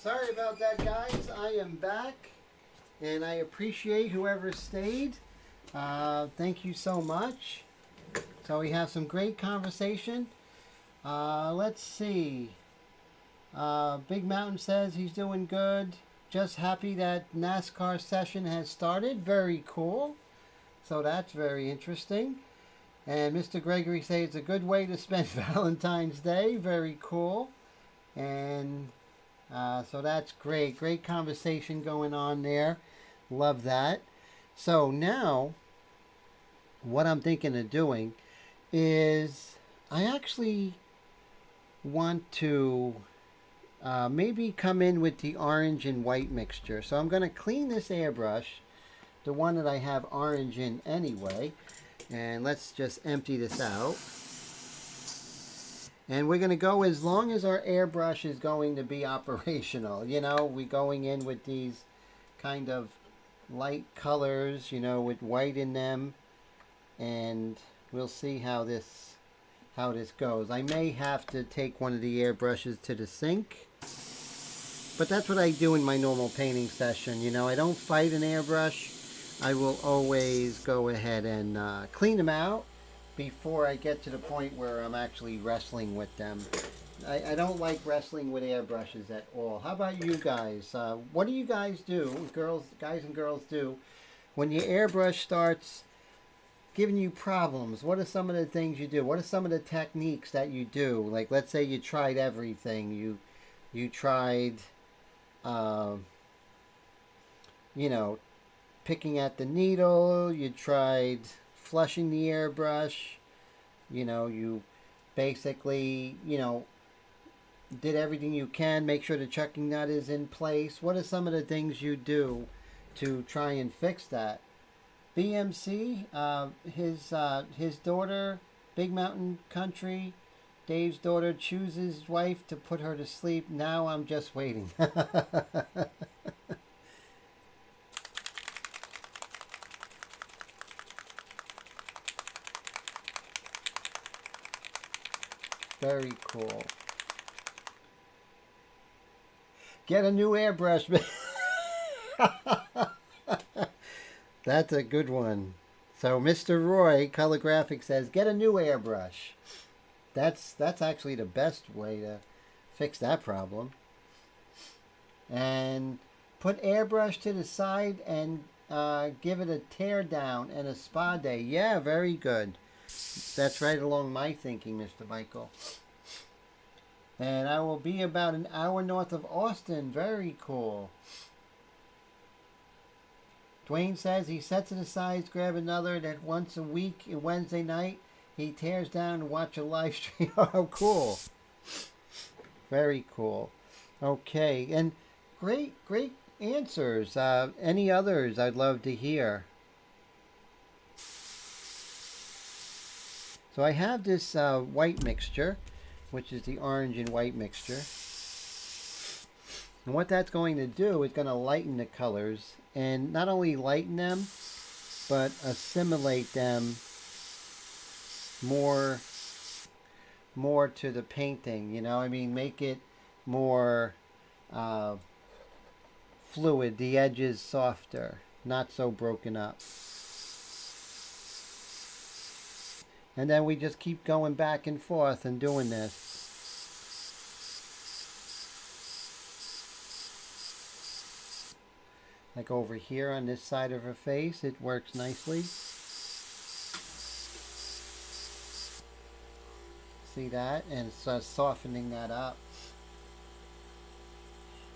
Sorry about that, guys. I am back, and I appreciate whoever stayed. Thank you so much. So we have some great conversation. Let's see. Big Mountain says he's doing good. Just happy that NASCAR session has started. Very cool. So that's very interesting. And Mr. Gregory says it's a good way to spend Valentine's Day. Very cool. And so that's great. Great conversation going on there. Love that. So now, what I'm thinking of doing is I actually want to maybe come in with the orange and white mixture. So I'm going to clean this airbrush, the one that I have orange in anyway. And let's just empty this out. And we're going to go as long as our airbrush is going to be operational. You know, we're going in with these kind of light colors, you know, with white in them. And we'll see how this goes. I may have to take one of the airbrushes to the sink. But that's what I do in my normal painting session. You know, I don't fight an airbrush. I will always go ahead and clean them out before I get to the point where I'm actually wrestling with them. I don't like wrestling with airbrushes at all. How about you guys? What do you guys do, guys and girls do, when your airbrush starts giving you problems? What are some of the things you do? What are some of the techniques that you do? Like, let's say you tried everything. You tried, you know, picking at the needle, you tried flushing the airbrush, you know, you basically, you know, did everything you can, make sure the chucking nut is in place. What are some of the things you do to try and fix that? BMC, his daughter, Big Mountain Country, Dave's daughter chooses wife to put her to sleep. Now I'm just waiting. Very cool. Get a new airbrush. That's a good one. So Mr. Roy, Color Graphics, says, get a new airbrush. That's actually the best way to fix that problem. And put airbrush to the side and give it a tear down and a spa day. Yeah, very good. That's right along my thinking, Mr. Michael. And I will be about an hour north of Austin. Very cool. Dwayne says he sets it aside, grab another, that once a week, Wednesday night, he tears down and watch a live stream. Oh, cool. Very cool. Okay, and great answers. Any others I'd love to hear. So I have this white mixture, which is the orange and white mixture. And what that's going to do is going to lighten the colors. And not only lighten them, but assimilate them more to the painting. You know, I mean, make it more fluid. The edges softer, not so broken up. And then we just keep going back and forth and doing this. Like over here on this side of her face, it works nicely. See that? And it's softening that up.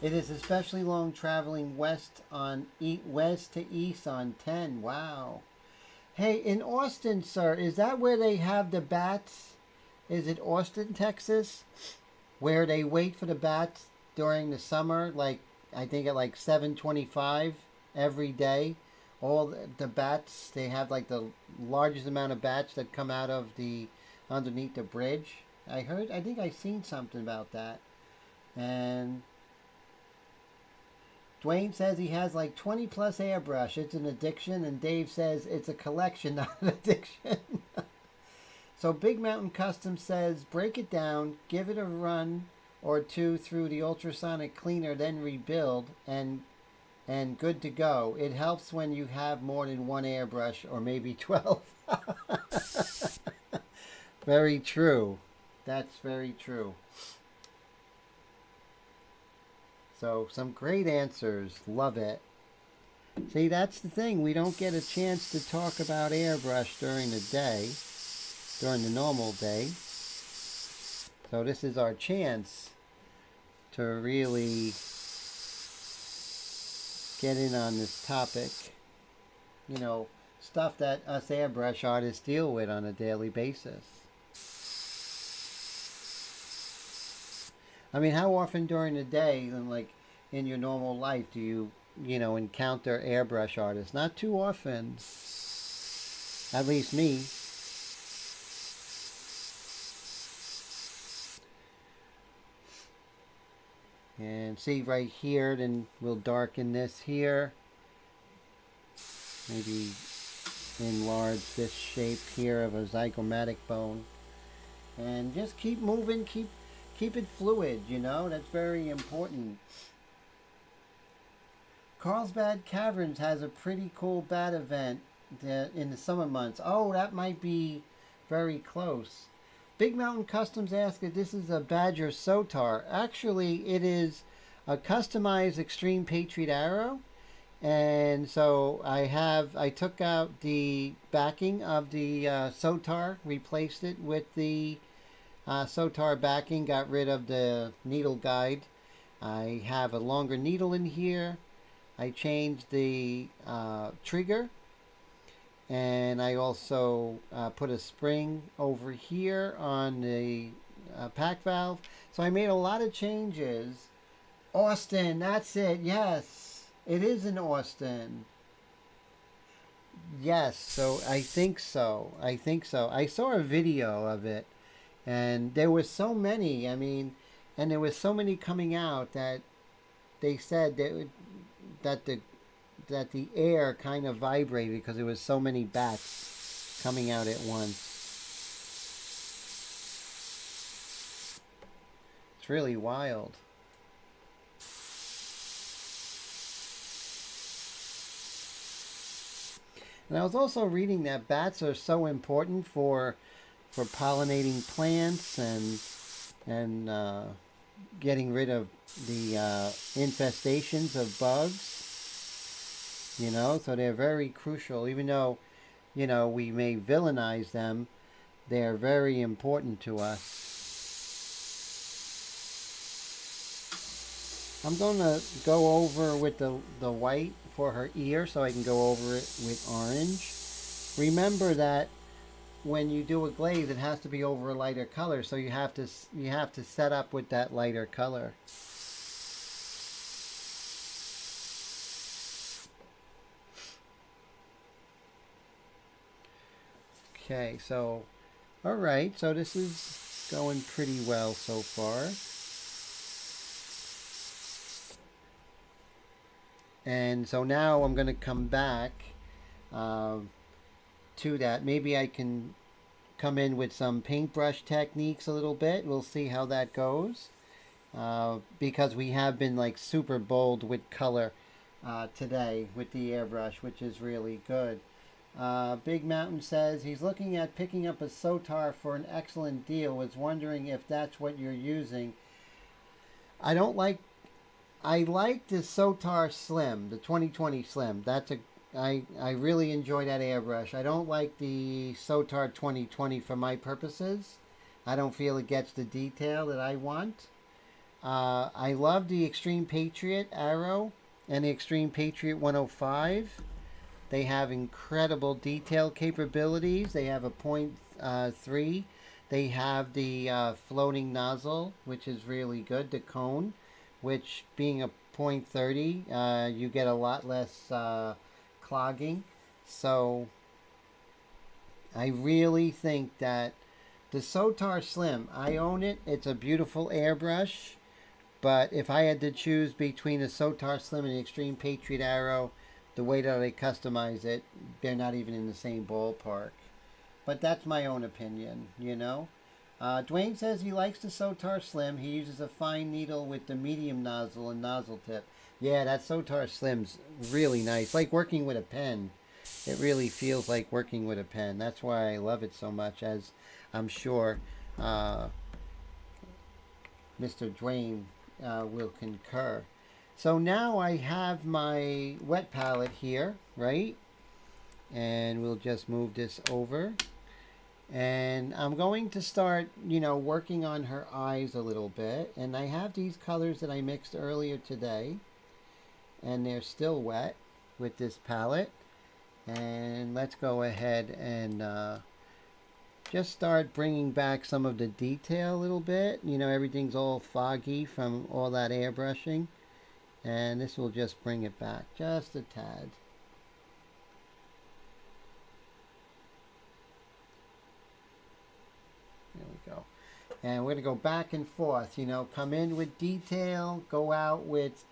It is especially long traveling west to east on 10. Wow. Hey, in Austin, sir, is that where they have the bats? Is it Austin, Texas? Where they wait for the bats during the summer, like, I think at like 7:25 every day. All the bats, they have like the largest amount of bats that come out of the underneath the bridge. I think I seen something about that. And Dwayne says he has like 20 plus airbrush. It's an addiction. And Dave says it's a collection, not an addiction. So Big Mountain Custom says, break it down, give it a run or two through the ultrasonic cleaner, then rebuild, and good to go. It helps when you have more than one airbrush, or maybe 12. Very true. That's very true. So some great answers. Love it. See, that's the thing. We don't get a chance to talk about airbrush during the day, during the normal day. So this is our chance to really get in on this topic. You know, stuff that us airbrush artists deal with on a daily basis. I mean, how often during the day, like in your normal life, do you encounter airbrush artists? Not too often. At least me. And see right here, then we'll darken this here. Maybe enlarge this shape here of a zygomatic bone. And just keep moving, keep it fluid, that's very important. Carlsbad Caverns has a pretty cool bat event in the summer months. Oh, that might be very close. Big Mountain Customs asks if this is a Badger Sotar. Actually, it is a customized Extreme Patriot arrow. And so I took out the backing of the Sotar, replaced it with the Sotar backing, got rid of the needle guide. I have a longer needle in here. I changed the trigger, and I also put a spring over here on the pack valve. So I made a lot of changes. Austin, that's it. Yes, it is in Austin. Yes, so I think so. I saw a video of it, and there were so many. I mean, and there was so many coming out that they said that the air kind of vibrated because there was so many bats coming out at once. It's really wild. And I was also reading that bats are so important for pollinating plants and getting rid of the infestations of bugs. So they're very crucial. Even though, we may villainize them, they're very important to us. I'm going to go over with the white for her ear, so I can go over it with orange. Remember that when you do a glaze, it has to be over a lighter color, so you have to set up with that lighter color. Okay, so alright, so this is going pretty well so far. And so now I'm going to come back to that. Maybe I can come in with some paintbrush techniques a little bit. We'll see how that goes. Because we have been like super bold with color today with the airbrush, which is really good. Big Mountain says he's looking at picking up a Sotar for an excellent deal. Was wondering if that's what you're using. I like the Sotar Slim, the 2020 Slim. I really enjoy that airbrush. I don't like the Sotar 2020 for my purposes. I don't feel it gets the detail that I want. I love the Extreme Patriot arrow and the Extreme Patriot 105. They have incredible detail capabilities. They have a .3. They have the floating nozzle, which is really good, the cone, which being a .30, you get a lot less clogging. So I really think that the Sotar Slim, I own it. It's a beautiful airbrush. But if I had to choose between the Sotar Slim and the Extreme Patriot arrow, the way that I customize it, they're not even in the same ballpark. But that's my own opinion, Dwayne says he likes the Sotar Slim. He uses a fine needle with the medium nozzle and nozzle tip. Yeah, that Sotar Slim's really nice. Like working with a pen. It really feels like working with a pen. That's why I love it so much, as I'm sure Mr. Dwayne will concur. So now I have my wet palette here, right? And we'll just move this over. And I'm going to start, working on her eyes a little bit. And I have these colors that I mixed earlier today. And they're still wet with this palette. And let's go ahead and just start bringing back some of the detail a little bit. Everything's all foggy from all that airbrushing. And this will just bring it back just a tad. There we go. And we're going to go back and forth, come in with detail, go out with,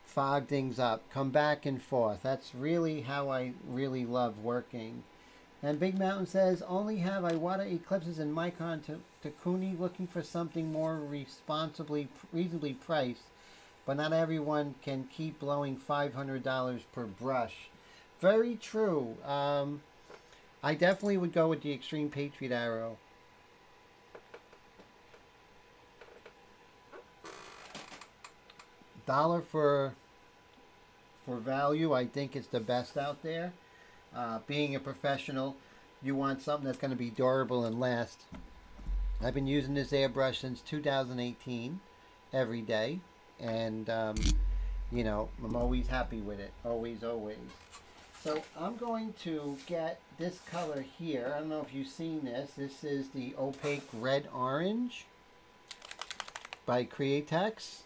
fog things up, come back and forth. That's really how I really love working. And Big Mountain says, only have Iwata Eclipses and Micron Takuni, looking for something more reasonably priced, but not everyone can keep blowing $500 per brush. Very true. I definitely would go with the Extreme Patriot Arrow. $1 for value, I think it's the best out there. Being a professional, you want something that's going to be durable and last. I've been using this airbrush since 2018 every day, and I'm always happy with it. Always. So I'm going to get this color here. I don't know if you've seen this. This is the Opaque Red Orange by Createx.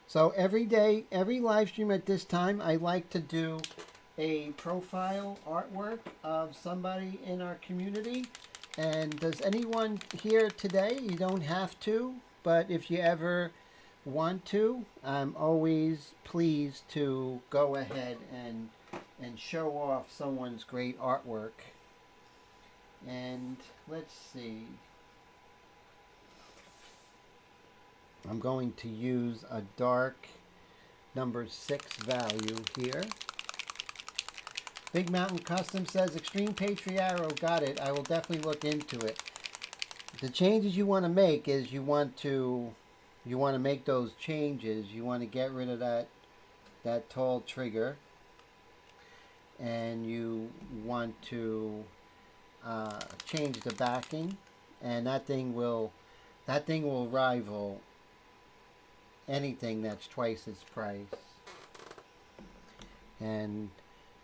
So every day, every live stream at this time, I like to do a profile artwork of somebody in our community. And does anyone here today? You don't have to, but if you ever want to, I'm always pleased to go ahead and show off someone's great artwork. And let's see. I'm going to use a dark number 6 value here. Big Mountain Custom says, Extreme Patriot Arrow, got it. I will definitely look into it. The changes you want to make is you want to make those changes. You want to get rid of that tall trigger, and you want to change the backing, and that thing will rival anything that's twice its price. And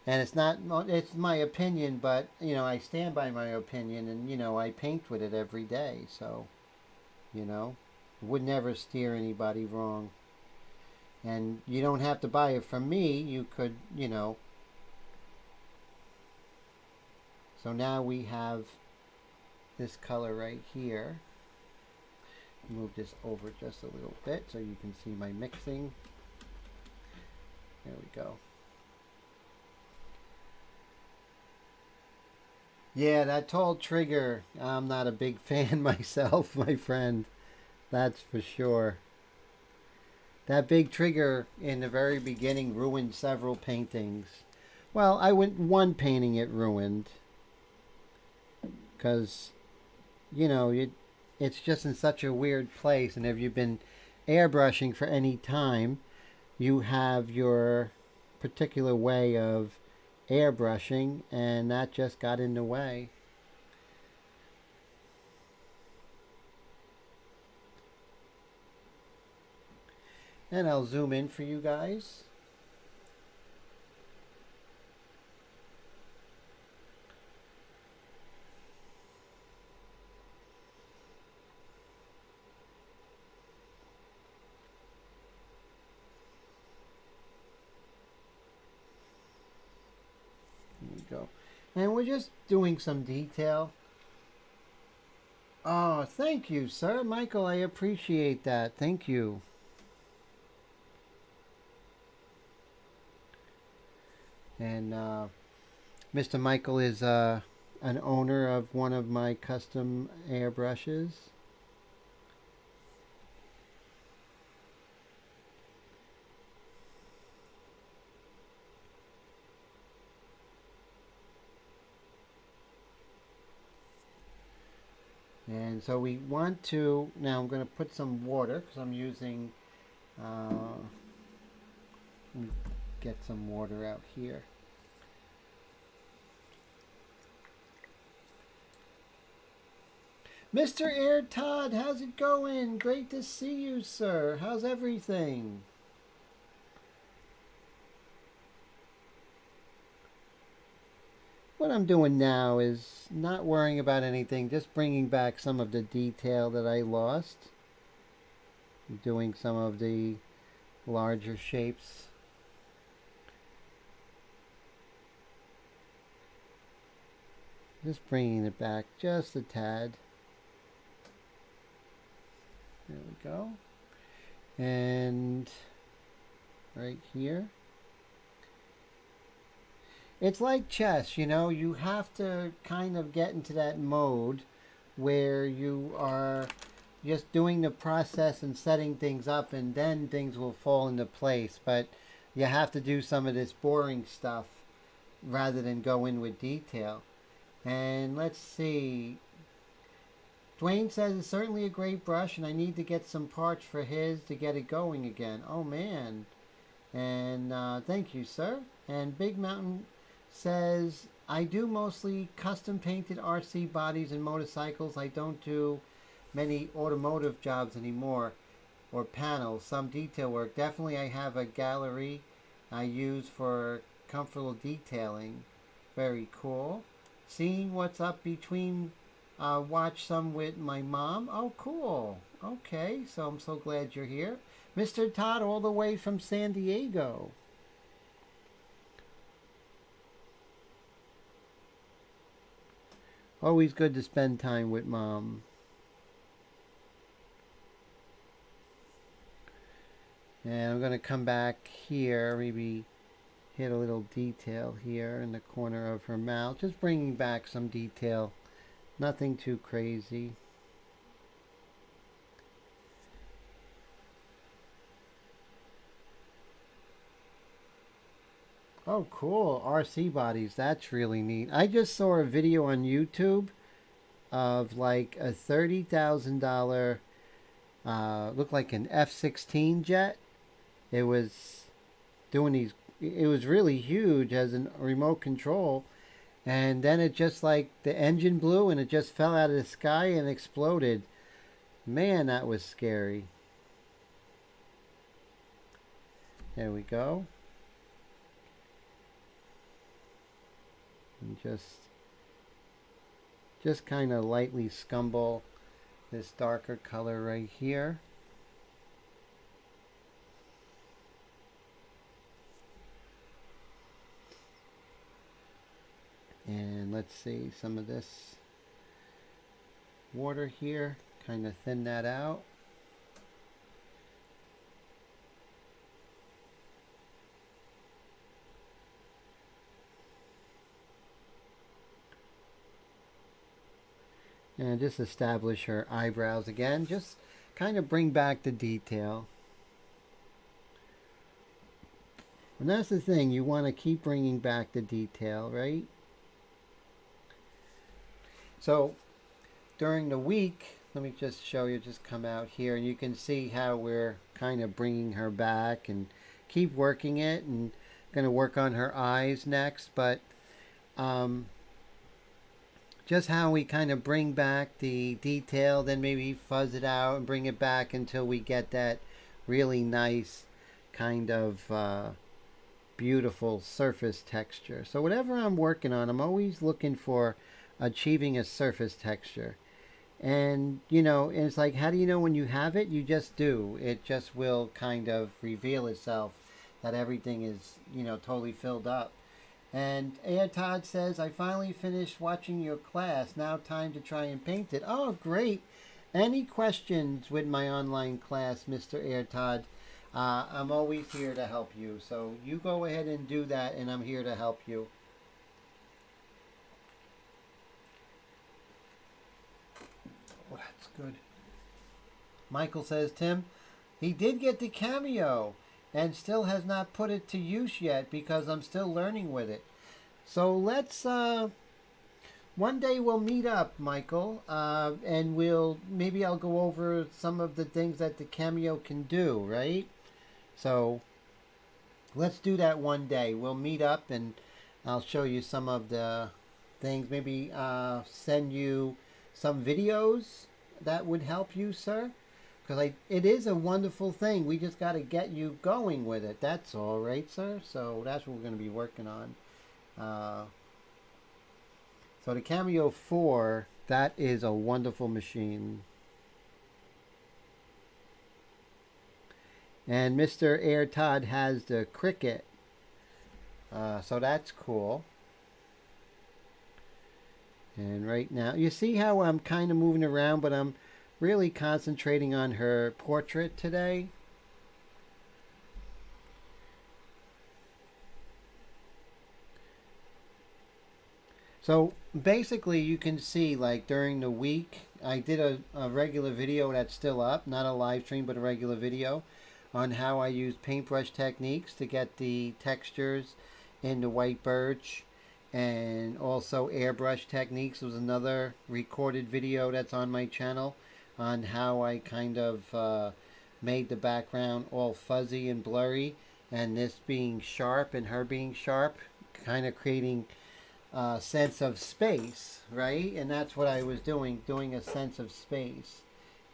it's my opinion, but I stand by my opinion, and I paint with it every day, so would never steer anybody wrong. And you don't have to buy it from me. You could, So now we have this color right here. Move this over just a little bit so you can see my mixing. There we go. Yeah, that tall trigger, I'm not a big fan myself, my friend. That's for sure. That big trigger in the very beginning ruined several paintings. Well, one painting it ruined. Because, it's just in such a weird place, and if you've been airbrushing for any time, you have your particular way of airbrushing, and that just got in the way. And I'll zoom in for you guys. Go. And we're just doing some detail. Oh, thank you, sir. Michael, I appreciate that. Thank you. And Mr. Michael is an owner of one of my custom airbrushes. And so we want to, now I'm going to put some water because I'm using, let me get some water out here. Mr. Air Todd, how's it going? Great to see you, sir. How's everything? What I'm doing now is not worrying about anything, just bringing back some of the detail that I lost. Doing some of the larger shapes. Just bringing it back just a tad. There we go. And right here. It's like chess, you know, you have to kind of get into that mode where you are just doing the process and setting things up, and then things will fall into place. But you have to do some of this boring stuff rather than go in with detail. And let's see. Dwayne says it's certainly a great brush, and I need to get some parts for his to get it going again. Oh man. And thank you, sir. And Big Mountain says, I do mostly custom painted RC bodies and motorcycles. I don't do many automotive jobs anymore, or panels, some detail work. Definitely I have a gallery I use for comfortable detailing. Very cool. Seeing what's up between watch some with my mom. Oh, cool. Okay, so I'm so glad you're here. Mr. Todd, all the way from San Diego. Always good to spend time with mom. And I'm going to come back here, maybe hit a little detail here in the corner of her mouth. Just bringing back some detail. Nothing too crazy. Oh, cool. RC bodies. That's really neat. I just saw a video on YouTube of like a $30,000, looked like an F-16 jet. It was doing these, it was really huge as a remote control. And then it just like the engine blew and it just fell out of the sky and exploded. Man, that was scary. There we go. And just kind of lightly scumble this darker color right here. And let's see, some of this water here, kind of thin that out. And just establish her eyebrows again, just kind of bring back the detail. And that's the thing, you want to keep bringing back the detail, right? So during the week, let me just show you, just come out here and you can see how we're kind of bringing her back and keep working it, and going to work on her eyes next. But just how we kind of bring back the detail, then maybe fuzz it out and bring it back until we get that really nice kind of beautiful surface texture. So whatever I'm working on, I'm always looking for achieving a surface texture. And you know, it's like, how do you know when you have it? You just do. It just will kind of reveal itself that everything is, you know, totally filled up. And Air Todd says, I finally finished watching your class. Now time to try and paint it. Oh, great. Any questions with my online class, Mr. Air Todd? I'm always here to help you. So you go ahead and do that, and I'm here to help you. Oh, that's good. Michael says, Tim, he did get the cameo and still has not put it to use yet because I'm still learning with it. So let's, one day we'll meet up, Michael, and maybe I'll go over some of the things that the cameo can do, right? So let's do that one day. We'll meet up and I'll show you some of the things. Maybe send you some videos that would help you, sir. Because it is a wonderful thing. We just got to get you going with it. That's all, right, sir? So that's what we're going to be working on. So the Cameo 4, that is a wonderful machine. And Mr. Air Todd has the Cricut. So that's cool. And right now, you see how I'm kind of moving around, but I'm really concentrating on her portrait today. So basically you can see, like, during the week I did a regular video that's still up, not a live stream but a regular video on how I use paintbrush techniques to get the textures in the white birch, and also airbrush techniques was another recorded video that's on my channel on how I kind of made the background all fuzzy and blurry, and this being sharp and her being sharp, kind of creating a sense of space, right? And that's what I was doing a sense of space.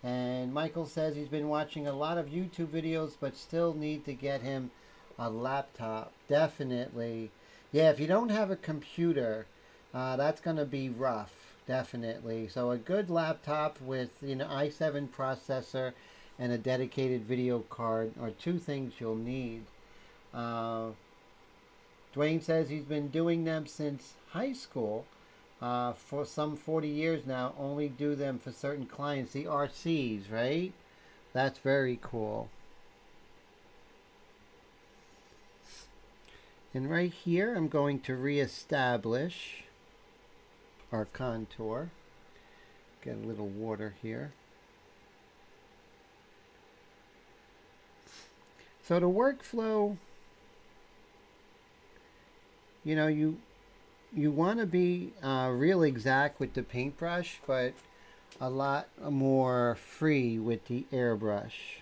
And Michael says he's been watching a lot of YouTube videos but still need to get him a laptop. Definitely. Yeah, if you don't have a computer, that's going to be rough. Definitely. So a good laptop with, i7 processor and a dedicated video card are two things you'll need. Dwayne says he's been doing them since high school for some 40 years now. Only do them for certain clients, the RCs, right? That's very cool. And right here, I'm going to reestablish our contour. Get a little water here. So the workflow, you want to be real exact with the paintbrush, but a lot more free with the airbrush.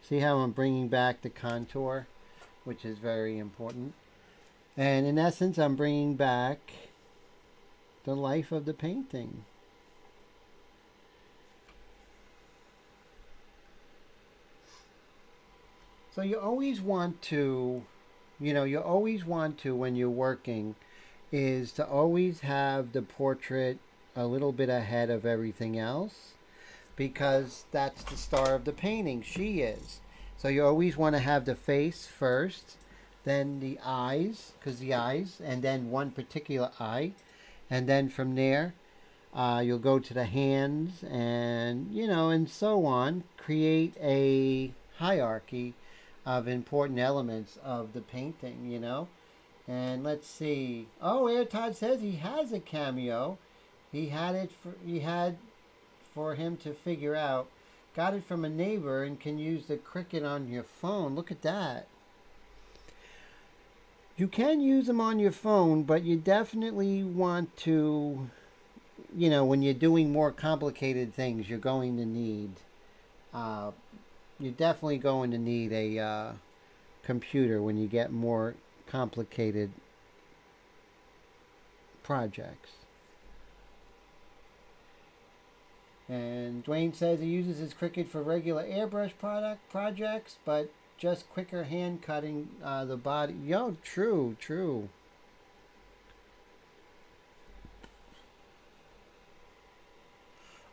See how I'm bringing back the contour, which is very important. And in essence, I'm bringing back the life of the painting. So you always want to, when you're working, is to always have the portrait a little bit ahead of everything else, because that's the star of the painting. She is. So you always want to have the face first, then the eyes, and then one particular eye. And then from there, you'll go to the hands and, and so on. Create a hierarchy of important elements of the painting, And let's see. Oh, Air Todd says he has a cameo. He had for him to figure out. Got it from a neighbor and can use the Cricut on your phone. Look at that. You can use them on your phone, but you definitely want to, when you're doing more complicated things, you're going to need, you're definitely going to need a computer when you get more complicated projects. And Dwayne says he uses his Cricut for regular airbrush projects, but just quicker hand cutting the body. Yo, true.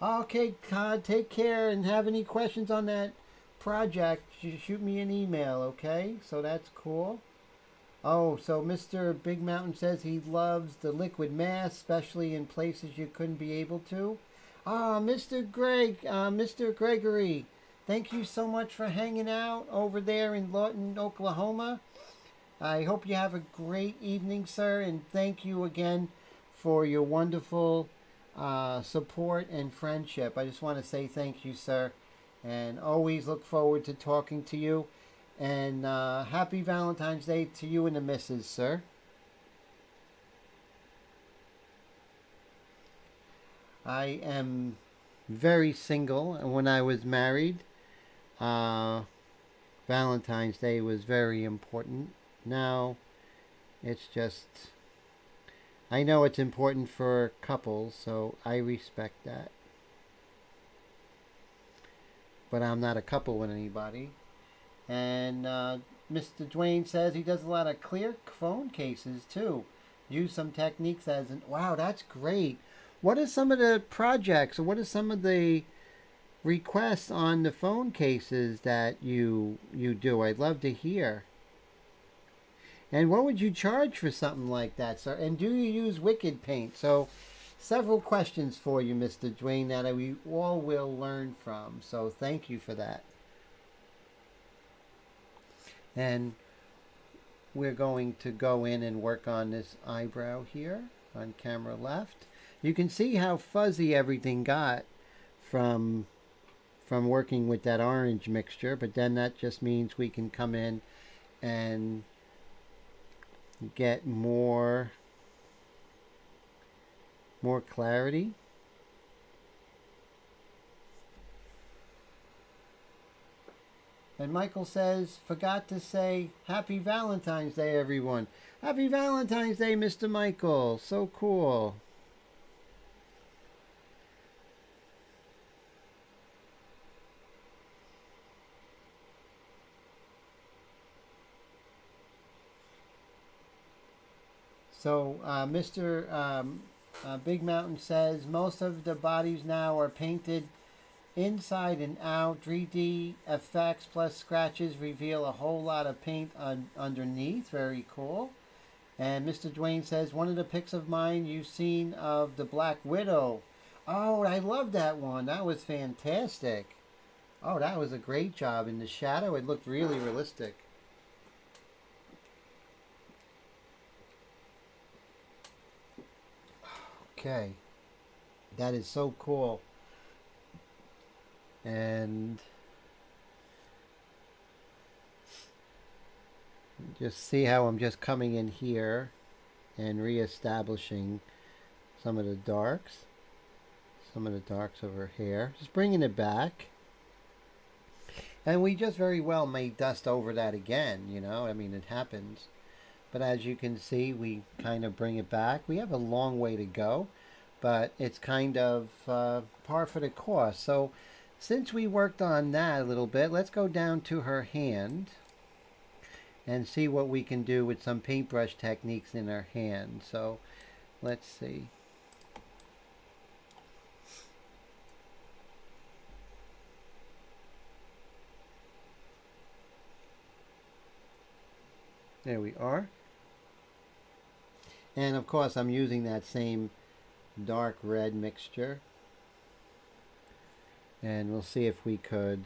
Okay, Todd, take care, and have any questions on that project, you shoot me an email, okay? So that's cool. Oh, so Mr. Big Mountain says he loves the liquid mask, especially in places you couldn't be able to. Ah, Mr. Gregory, thank you so much for hanging out over there in Lawton, Oklahoma. I hope you have a great evening, sir, and thank you again for your wonderful support and friendship. I just want to say thank you, sir, and always look forward to talking to you. And happy Valentine's Day to you and the missus, sir. I am very single, and when I was married, uh, Valentine's Day was very important. Now it's just, I know it's important for couples, so I respect that. But I'm not a couple with anybody. And Mr. Dwayne says he does a lot of clear phone cases too. Use some techniques as in, wow, that's great. What are some of the projects or what are some of the requests on the phone cases that you do? I'd love to hear. And what would you charge for something like that, sir? And do you use Wicked Paint? So, several questions for you, Mr. Dwayne, that we all will learn from. So, thank you for that. And we're going to go in and work on this eyebrow here on camera left. You can see how fuzzy everything got from working with that orange mixture, but then that just means we can come in and get more clarity. And Michael says, forgot to say Happy Valentine's Day, everyone. Happy Valentine's Day, Mr. Michael. So cool. So Mr. Big Mountain says most of the bodies now are painted inside and out. 3D effects plus scratches reveal a whole lot of paint underneath. Very cool. And Mr. Dwayne says one of the pics of mine you've seen of the Black Widow. Oh, I love that one. That was fantastic. Oh, that was a great job. In the shadow, it looked really realistic. Okay. That is so cool. And just see how I'm just coming in here and reestablishing some of the darks. Some of the darks over here. Just bringing it back. And we just very well may dust over that again, you know. I mean, it happens. But as you can see, we kind of bring it back. We have a long way to go, but it's kind of par for the course. So since we worked on that a little bit, let's go down to her hand and see what we can do with some paintbrush techniques in her hand. So let's see. There we are. And of course I'm using that same dark red mixture. And we'll see if we could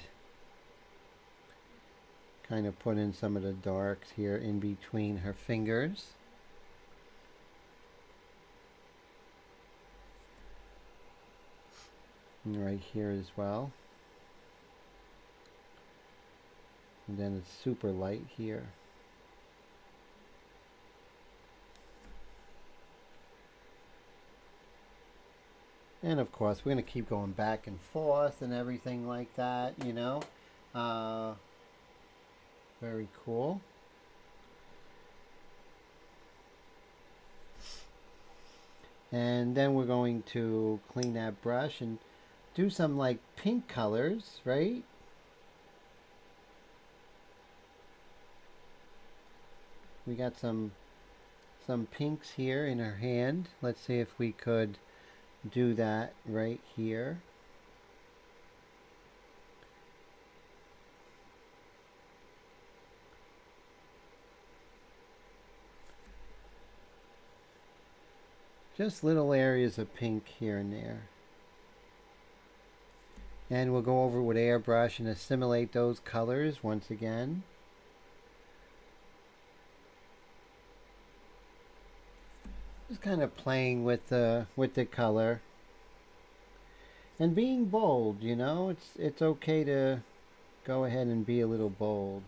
kind of put in some of the darks here in between her fingers. And right here as well. And then it's super light here. And of course, we're going to keep going back and forth and everything like that, you know. Very cool. And then we're going to clean that brush and do some like pink colors, right? We got some pinks here in her hand. Let's see if we could do that right here. Just little areas of pink here and there. And we'll go over with Airbrush and assimilate those colors once again. Just kind of playing with the color. And being bold, you know, it's okay to go ahead and be a little bold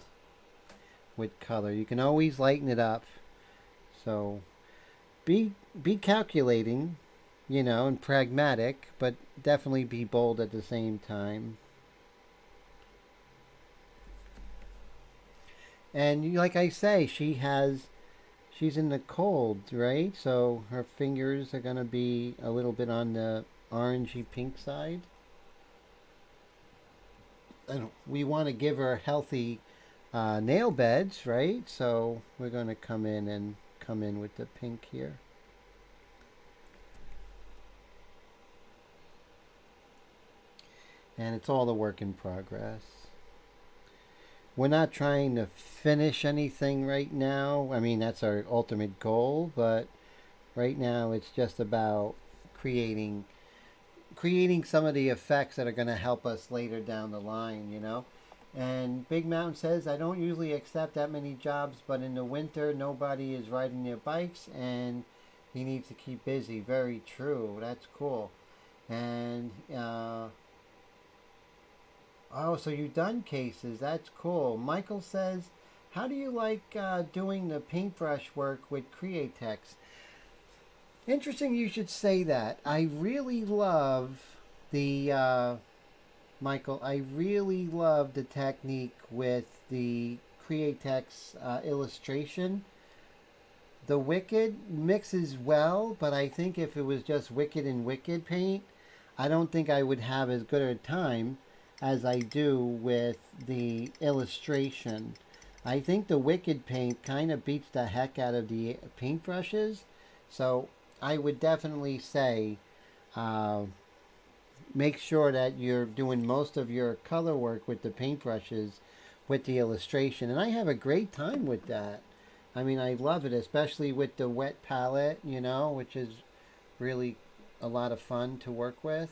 with color. You can always lighten it up. So be calculating, you know, and pragmatic, but definitely be bold at the same time. And like I say, she's in the cold, right? So her fingers are going to be a little bit on the orangey pink side. And we want to give her healthy nail beds, right? So we're going to come in with the pink here. And it's all a work in progress. We're not trying to finish anything right now. I mean, that's our ultimate goal, but right now it's just about creating some of the effects that are going to help us later down the line, you know. And Big Mountain says, I don't usually accept that many jobs, but in the winter nobody is riding their bikes and he needs to keep busy. Very true. That's cool. And oh, so you've done cases. That's cool. Michael says, how do you like doing the paintbrush work with Createx? Interesting you should say that. I really love the, Michael, I really love the technique with the Createx illustration. The Wicked mixes well, but I think if it was just Wicked and Wicked paint, I don't think I would have as good a time as I do with the illustration. I think the Wicked paint kind of beats the heck out of the paintbrushes. So I would definitely say make sure that you're doing most of your color work with the paintbrushes with the illustration. And I have a great time with that. I mean, I love it, especially with the wet palette, you know, which is really a lot of fun to work with.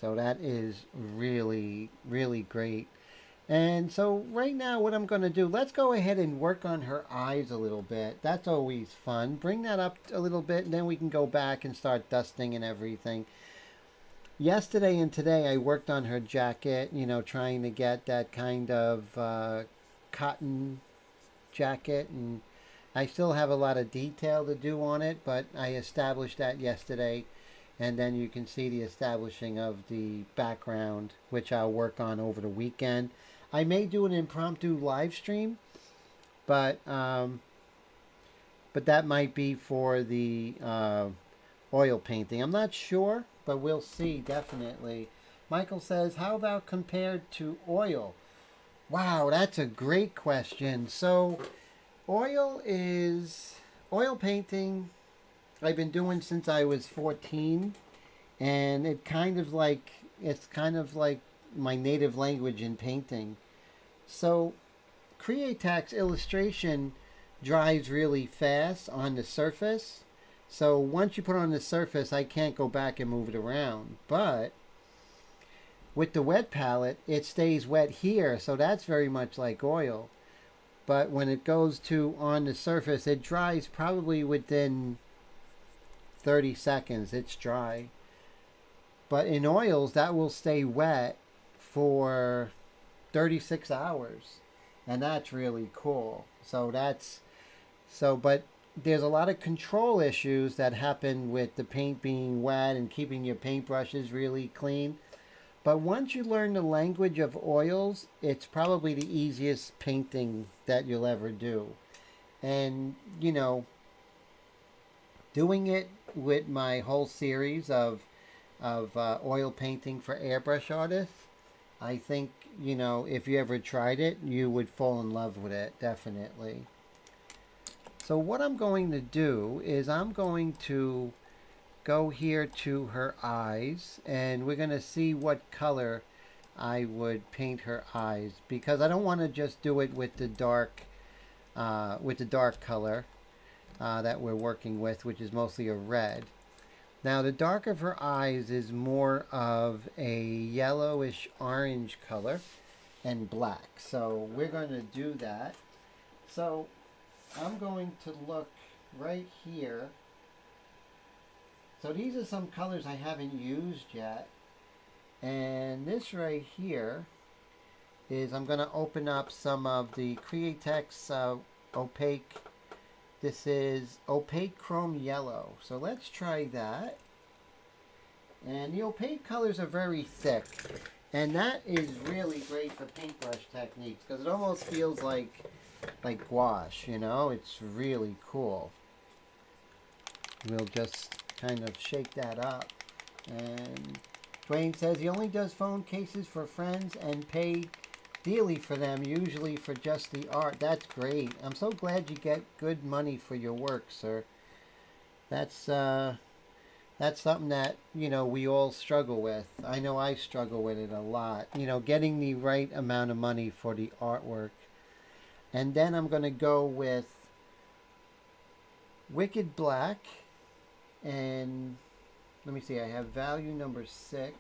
So that is really, really great. And so right now what I'm going to do, let's go ahead and work on her eyes a little bit. That's always fun. Bring that up a little bit and then we can go back and start dusting and everything. Yesterday and today I worked on her jacket, you know, trying to get that kind of cotton jacket. And I still have a lot of detail to do on it, but I established that yesterday. And then you can see the establishing of the background, which I'll work on over the weekend. I may do an impromptu live stream, but that might be for the oil painting. I'm not sure, but we'll see, definitely. Michael says, how about compared to oil? Wow, that's a great question. So oil painting I've been doing since I was 14, and it's kind of like my native language in painting. So Createx illustration dries really fast on the surface. So once you put it on the surface, I can't go back and move it around. But with the wet palette, it stays wet here, so that's very much like oil. But when it goes to on the surface, it dries probably within 30 seconds. It's dry. But in oils, that will stay wet for 36 hours. And that's really cool. But there's a lot of control issues that happen with the paint being wet and keeping your paintbrushes really clean. But once you learn the language of oils, it's probably the easiest painting that you'll ever do. And, you know, doing it with my whole series of oil painting for airbrush artists, I think, you know, if you ever tried it, you would fall in love with it, definitely. So what I'm going to do is I'm going to go here to her eyes, and we're going to see what color I would paint her eyes, because I don't want to just do it with the dark color that we're working with, which is mostly a red. Now the dark of her eyes is more of a yellowish orange color and black. So we're going to do that. So I'm going to look right here. So these are some colors I haven't used yet. And this right here is, I'm going to open up some of the Createx opaque. This is opaque chrome yellow. So let's try that. And the opaque colors are very thick. And that is really great for paintbrush techniques because it almost feels like gouache, you know? It's really cool. We'll just kind of shake that up. And Dwayne says he only does phone cases for friends and pay dearly for them, usually for just the art. That's great. I'm so glad you get good money for your work, sir. That's something that, you know, we all struggle with. I know I struggle with it a lot. You know, getting the right amount of money for the artwork. And then I'm going to go with Wicked Black. And let me see, I have value number 6.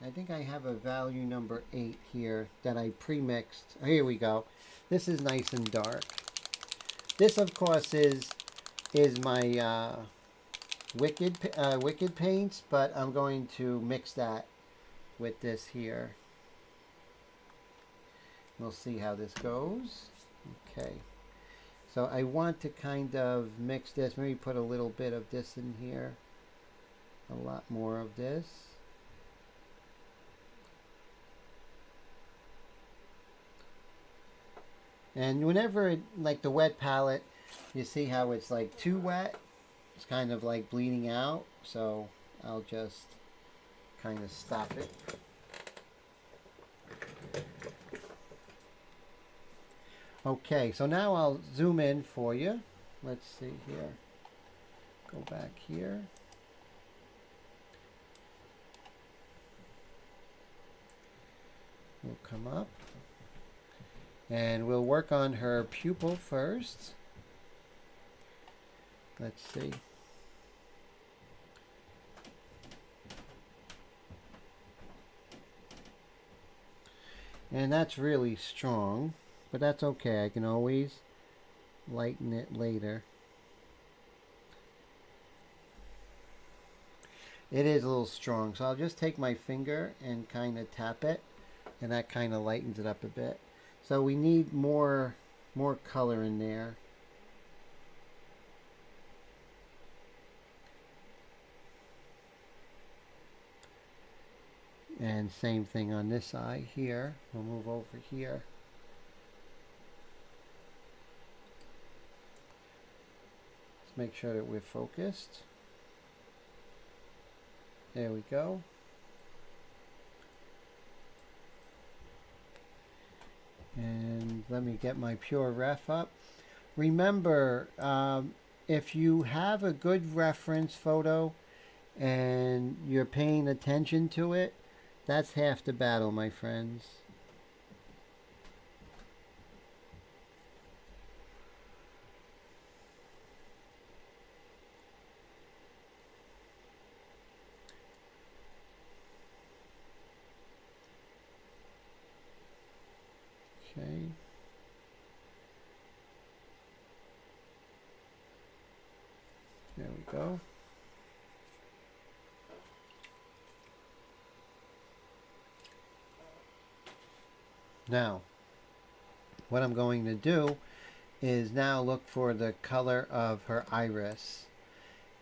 I think I have a value number 8 here that I pre-mixed. Here we go. This is nice and dark. This, of course, is my Wicked paints, but I'm going to mix that with this here. We'll see how this goes. Okay. So I want to kind of mix this. Maybe put a little bit of this in here. A lot more of this. And whenever, like the wet palette, you see how it's like too wet. It's kind of like bleeding out. So I'll just kind of stop it. Okay, so now I'll zoom in for you. Let's see here. Go back here. We'll come up. And we'll work on her pupil first. Let's see. And that's really strong, but that's okay. I can always lighten it later. It is a little strong, so I'll just take my finger and kind of tap it, and that kind of lightens it up a bit. So we need more color in there. And same thing on this eye here. We'll move over here. Let's make sure that we're focused. There we go. And let me get my pure ref up. Remember, if you have a good reference photo and you're paying attention to it, that's half the battle, my friends. Okay. There we go. Now, what I'm going to do is now look for the color of her iris.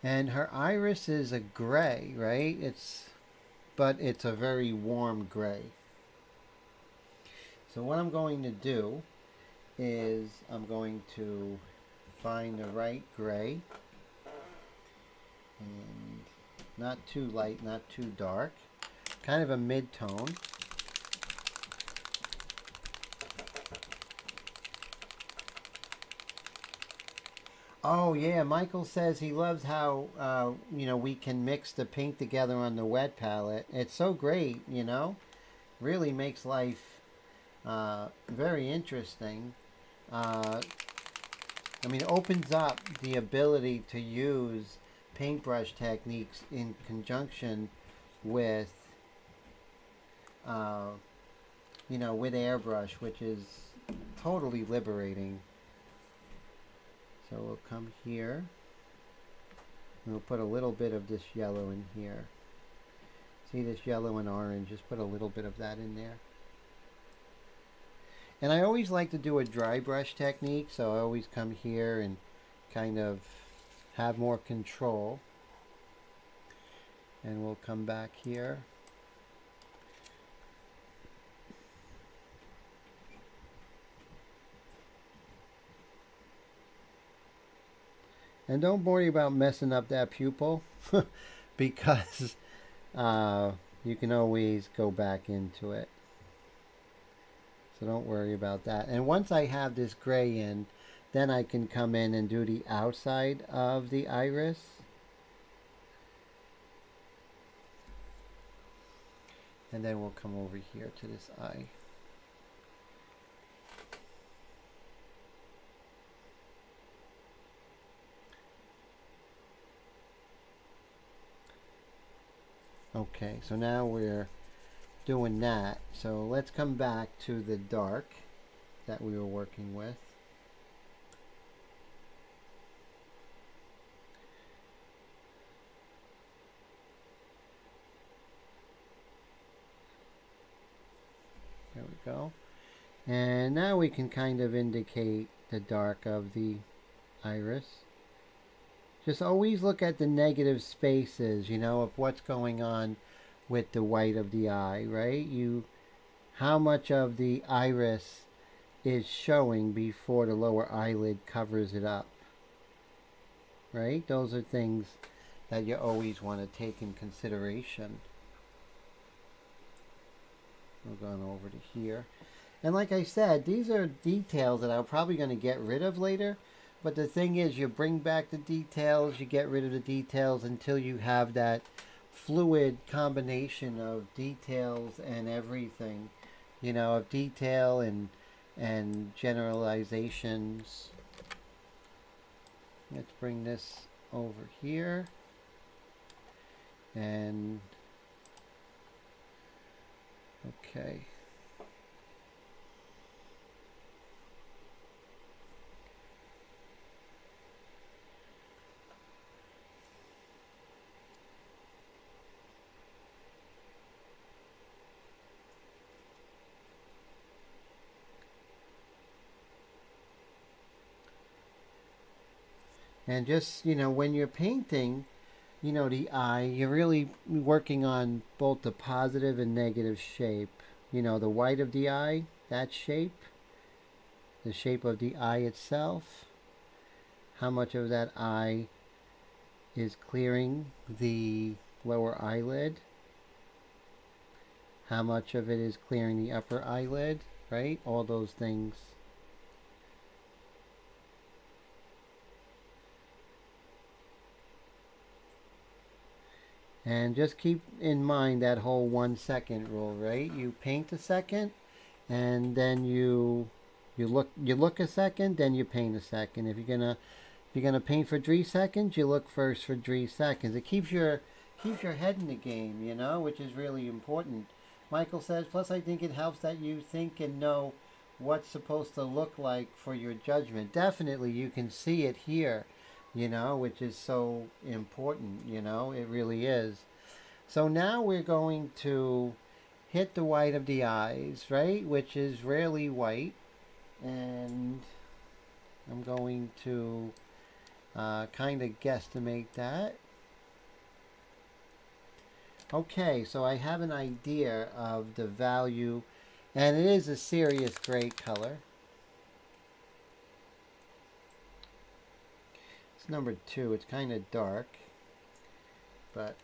And her iris is a gray, right? But it's a very warm gray. So what I'm going to do is I'm going to find the right gray. And not too light, not too dark. Kind of a mid-tone. Oh yeah, Michael says he loves how you know, we can mix the paint together on the wet palette. It's so great, you know. Really makes life very interesting. I mean, it opens up the ability to use paintbrush techniques in conjunction with, with airbrush, which is totally liberating. So we'll come here. And we'll put a little bit of this yellow in here. See this yellow and orange? Just put a little bit of that in there. And I always like to do a dry brush technique, so I always come here and kind of have more control. And we'll come back here. And don't worry about messing up that pupil because you can always go back into it. So don't worry about that. And once I have this gray in, then I can come in and do the outside of the iris. And then we'll come over here to this eye. Okay, so now we're doing that. So let's come back to the dark that we were working with. There we go. And now we can kind of indicate the dark of the iris. Just always look at the negative spaces, of what's going on with the white of the eye, right? How much of the iris is showing before the lower eyelid covers it up, right? Those are things that you always want to take in consideration. We're going over to here. And like I said, these are details that I'm probably going to get rid of later. But the thing is, you bring back the details, you get rid of the details until you have that fluid combination of details and everything, of detail and generalizations. Let's bring this over here. And, okay. And just, when you're painting, the eye, you're really working on both the positive and negative shape. The white of the eye, that shape, the shape of the eye itself, how much of that eye is clearing the lower eyelid, how much of it is clearing the upper eyelid, right? All those things. And just keep in mind that whole 1 second rule, right? You paint a second, and then you look a second, then you paint a second. If you're gonna paint for 3 seconds, you look first for 3 seconds. It keeps your head in the game, which is really important. Michael says, plus I think it helps that you think and know what's supposed to look like for your judgment. Definitely, you can see it here. Which is so important, it really is. So now we're going to hit the white of the eyes, right, which is rarely white. And I'm going to kind of guesstimate that. Okay, so I have an idea of the value, and it is a serious gray color. Number 2, it's kind of dark, but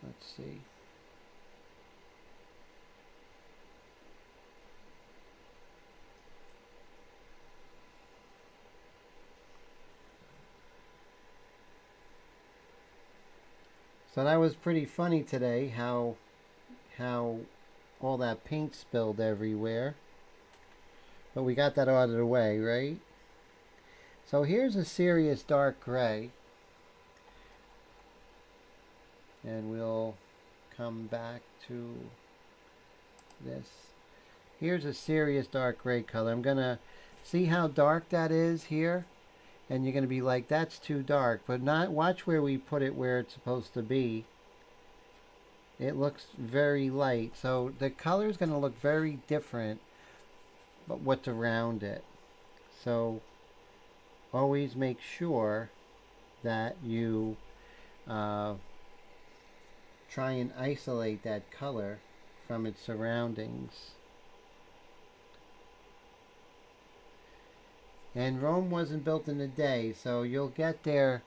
let's see. So that was pretty funny today, how all that paint spilled everywhere. But we got that out of the way, right? So here's a serious dark gray. And we'll come back to this. Here's a serious dark gray color. I'm going to see how dark that is here. And you're going to be like, that's too dark. But not watch where we put it where it's supposed to be. It looks very light. So the color is going to look very different, but what's around it. So always make sure that you try and isolate that color from its surroundings. And Rome wasn't built in a day, so you'll get there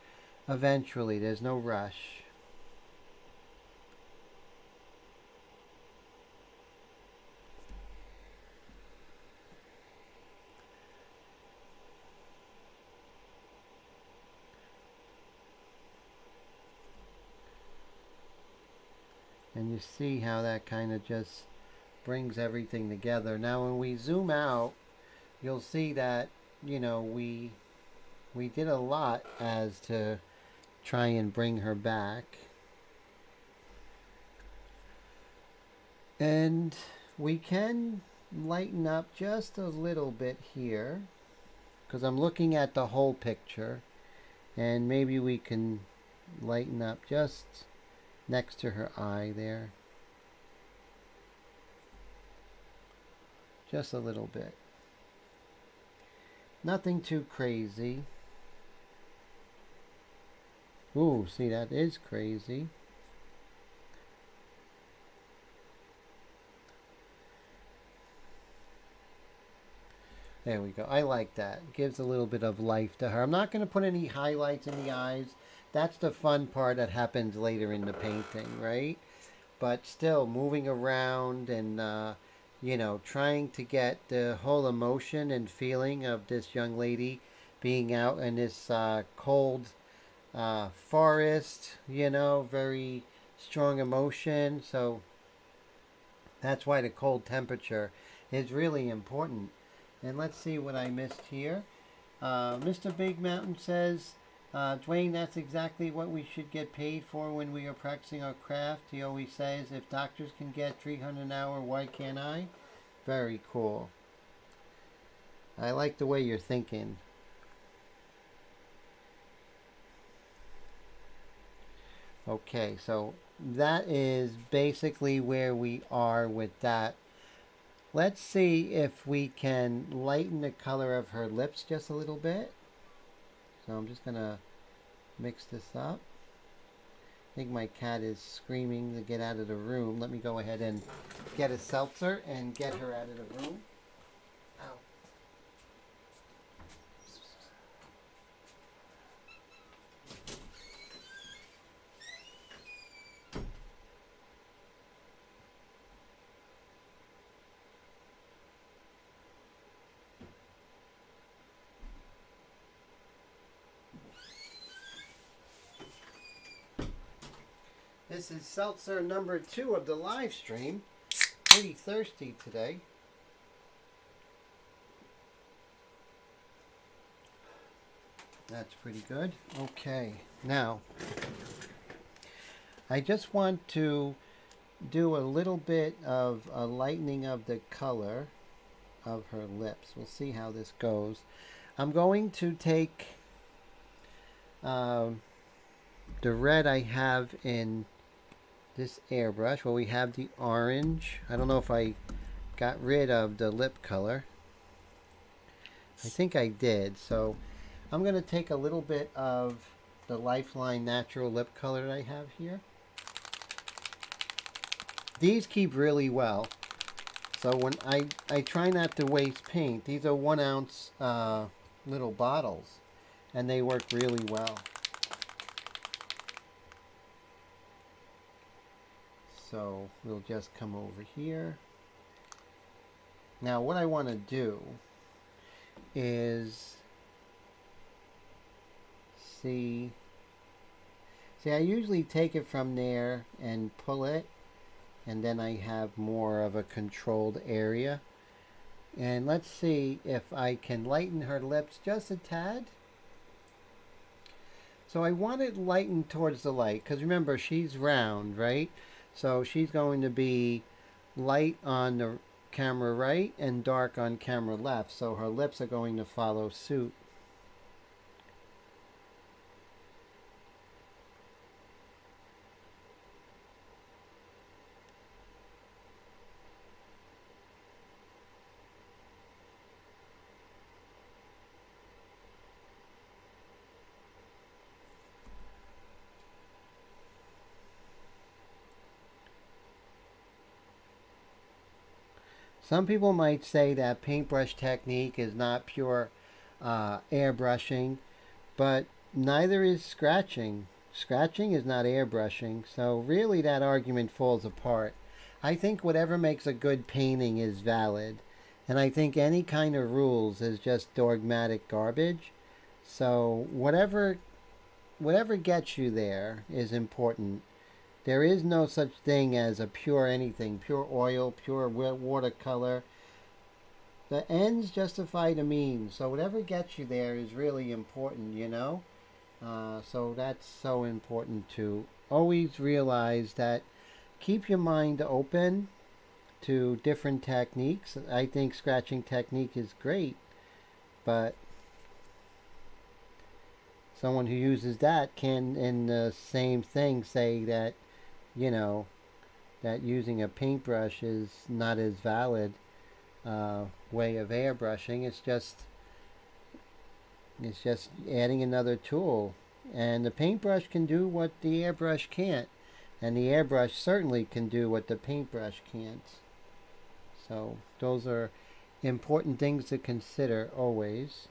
eventually. There's no rush. And you see how that kind of just brings everything together. Now when we zoom out, you'll see that, you know, we did a lot as to try and bring her back. And we can lighten up just a little bit here, because I'm looking at the whole picture, and maybe we can lighten up just next to her eye there. Just a little bit. Nothing too crazy. Ooh, see, that is crazy. There we go. I like that. It gives a little bit of life to her. I'm not going to put any highlights in the eyes. That's the fun part that happens later in the painting, right? But still, moving around and, you know, trying to get the whole emotion and feeling of this young lady being out in this cold forest, you know, very strong emotion. So that's why the cold temperature is really important. And let's see what I missed here. Mr. Big Mountain says, Dwayne, that's exactly what we should get paid for when we are practicing our craft. He always says, if doctors can get $300 an hour, why can't I? Very cool. I like the way you're thinking. Okay, so that is basically where we are with that. Let's see if we can lighten the color of her lips just a little bit. So I'm just going to mix this up. I think my cat is screaming to get out of the room. Let me go ahead and get a seltzer and get her out of the room. Ow. This is seltzer number 2 of the live stream. Pretty thirsty today. That's pretty good. Okay, now I just want to do a little bit of a lightening of the color of her lips. We'll see how this goes. I'm going to take the red I have in this airbrush. Well, we have the orange. I don't know if I got rid of the lip color. I think I did. So I'm going to take a little bit of the Lifeline natural lip color that I have here. These keep really well. So when I try not to waste paint. These are 1 ounce little bottles, and they work really well. So we'll just come over here. Now what I want to do is see, I usually take it from there and pull it, and then I have more of a controlled area. And let's see if I can lighten her lips just a tad. So I want it lightened towards the light, because remember, she's round, right? So she's going to be light on the camera right and dark on camera left. So her lips are going to follow suit. Some people might say that paintbrush technique is not pure airbrushing, but neither is scratching. Scratching is not airbrushing, so really that argument falls apart. I think whatever makes a good painting is valid, and I think any kind of rules is just dogmatic garbage. So whatever gets you there is important. There is no such thing as a pure anything, pure oil, pure watercolor. The ends justify the means, so whatever gets you there is really important, you know? So that's so important to always realize that keep your mind open to different techniques. I think scratching technique is great, but someone who uses that can, in the same thing, say that, you know, that using a paintbrush is not as valid way of airbrushing. It's just adding another tool, and the paintbrush can do what the airbrush can't, and the airbrush certainly can do what the paintbrush can't. So those are important things to consider always.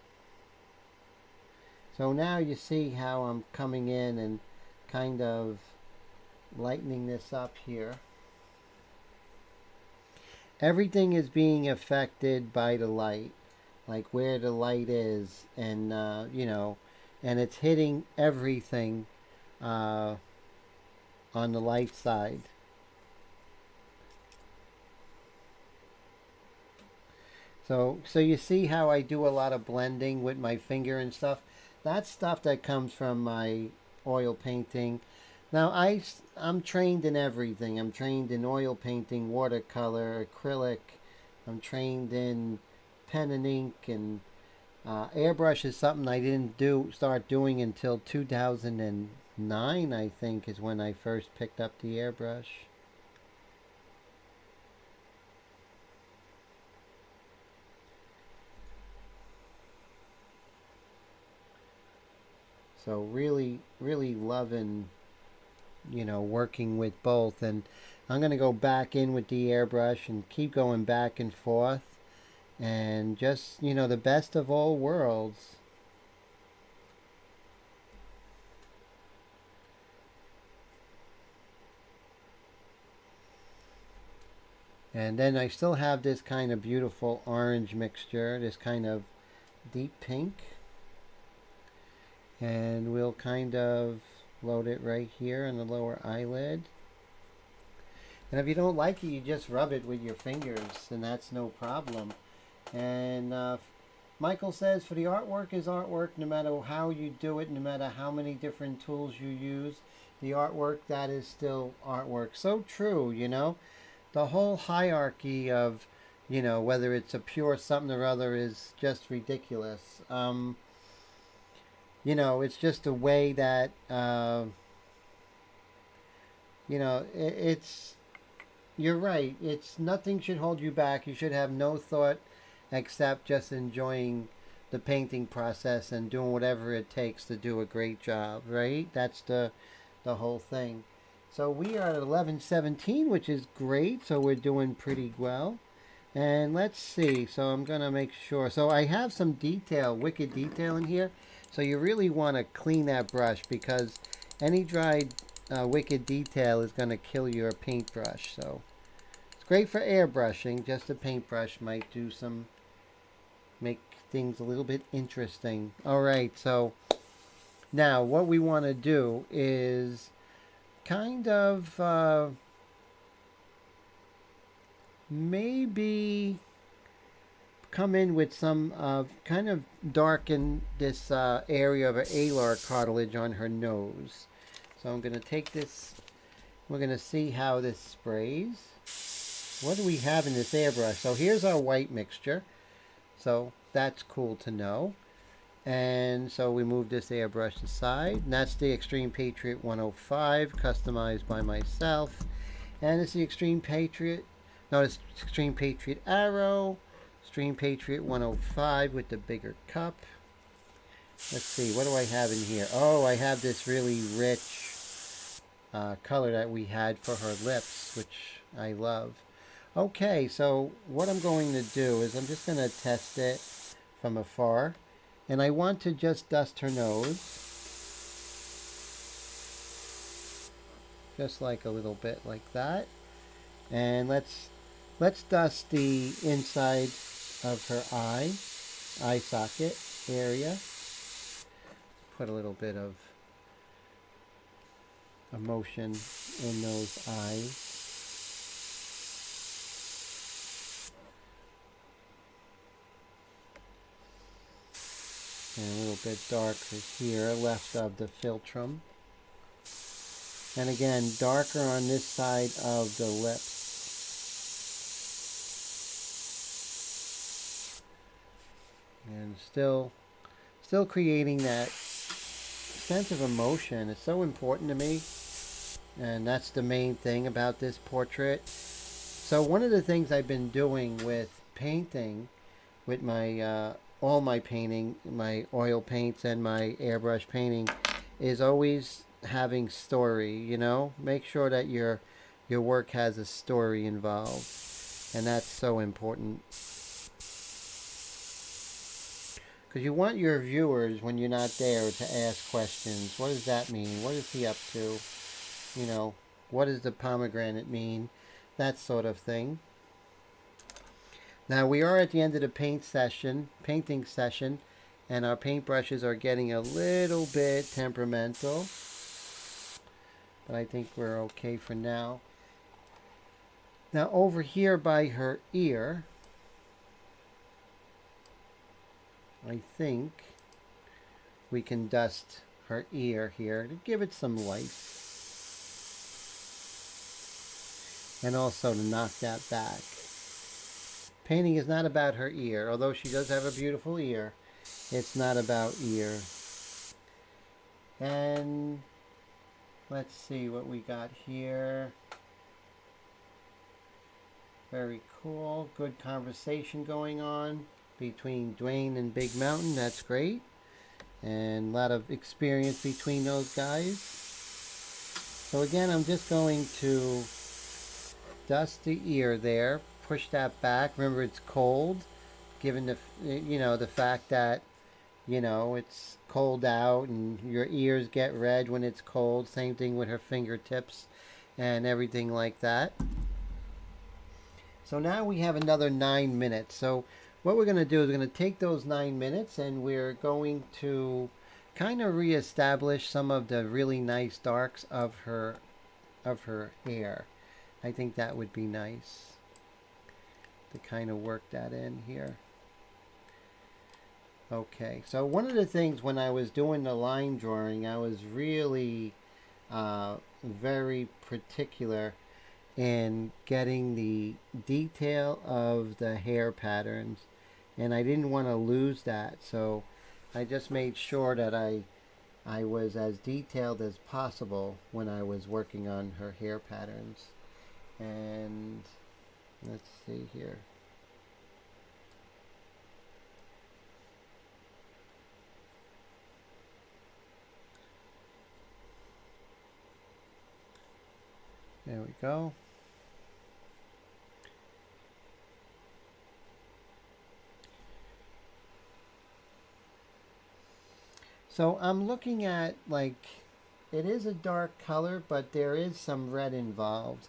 So now you see how I'm coming in and kind of lightening this up here. Everything is being affected by the light, like where the light is, and you know, and it's hitting everything on the light side. So you see how I do a lot of blending with my finger and stuff. That's stuff that comes from my oil painting. Now I'm trained in everything. I'm trained in oil painting, watercolor, acrylic. I'm trained in pen and ink, and airbrush is something I didn't start doing until 2009. I think is when I first picked up the airbrush. So really, really loving, you know, working with both. And I'm going to go back in with the airbrush and keep going back and forth. And just, you know, the best of all worlds. And then I still have this kind of beautiful orange mixture, this kind of deep pink. And we'll kind of load it right here on the lower eyelid. And if you don't like it, you just rub it with your fingers, and that's no problem. And Michael says, for the artwork is artwork, no matter how you do it, no matter how many different tools you use, the artwork, that is still artwork. So true, you know. The whole hierarchy of, you know, whether it's a pure something or other is just ridiculous. You know, it's just a way that, you know, it's, you're right. It's nothing should hold you back. You should have no thought except just enjoying the painting process and doing whatever it takes to do a great job, right? That's the whole thing. So we are at 11:17, which is great. So we're doing pretty well. And let's see. So I'm going to make sure. So I have some detail, wicked detail in here. So you really want to clean that brush, because any dried wicked detail is going to kill your paintbrush. So it's great for airbrushing. Just a paintbrush might make things a little bit interesting. All right, so now what we want to do is kind of maybe come in with some kind of darken this area of her alar cartilage on her nose. So I'm going to take this, we're going to see how this sprays. What do we have in this airbrush? So here's our white mixture. So that's cool to know. And so we move this airbrush aside. And that's the Extreme Patriot 105, customized by myself. And it's the Extreme Patriot, no, it's Extreme Patriot Arrow, Extreme Patriot 105 with the bigger cup. Let's see, what do I have in here? Oh, I have this really rich color that we had for her lips, which I love. Okay, so what I'm going to do is I'm just going to test it from afar. And I want to just dust her nose. Just like a little bit like that. And let's dust the inside of her eye socket area. Put a little bit of emotion in those eyes. And a little bit darker here, left of the philtrum. And again, darker on this side of the lips. And still creating that sense of emotion. It's so important to me. And that's the main thing about this portrait. So one of the things I've been doing with painting, with my all my painting, my oil paints and my airbrush painting, is always having story, you know? Make sure that your work has a story involved. And that's so important. Because you want your viewers, when you're not there, to ask questions. What does that mean? What is he up to? You know, what does the pomegranate mean? That sort of thing. Now we are at the end of the painting session, and our paintbrushes are getting a little bit temperamental. But I think we're okay for now. Now over here by her ear, I think we can dust her ear here to give it some life. And also to knock that back. Painting is not about her ear, although she does have a beautiful ear. It's not about ear. And let's see what we got here. Very cool. Good conversation going on between Dwayne and Big Mountain. That's great. And a lot of experience between those guys. So again, I'm just going to dust the ear there. Push that back. Remember, it's cold, given the, you know, the fact that, you know, it's cold out and your ears get red when it's cold. Same thing with her fingertips and everything like that. So now we have another 9 minutes. So what we're going to do is we're going to take those 9 minutes and we're going to kind of reestablish some of the really nice darks of her hair. I think that would be nice to kind of work that in here. Okay, so one of the things when I was doing the line drawing, I was really very particular in getting the detail of the hair patterns, and I didn't want to lose that, so I just made sure that I was as detailed as possible when I was working on her hair patterns. And let's see here. There we go. So I'm looking at, like, it is a dark color, but there is some red involved.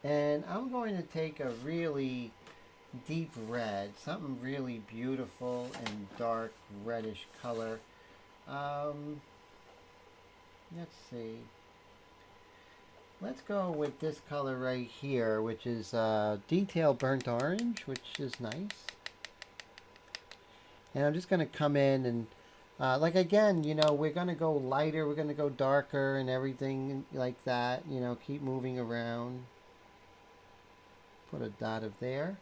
And I'm going to take a really deep red, something really beautiful and dark reddish color. Let's see. Let's go with this color right here, which is detail burnt orange, which is nice. And I'm just going to come in and like again, you know, we're going to go lighter, we're going to go darker and everything like that. You know, keep moving around. Put a dot of there.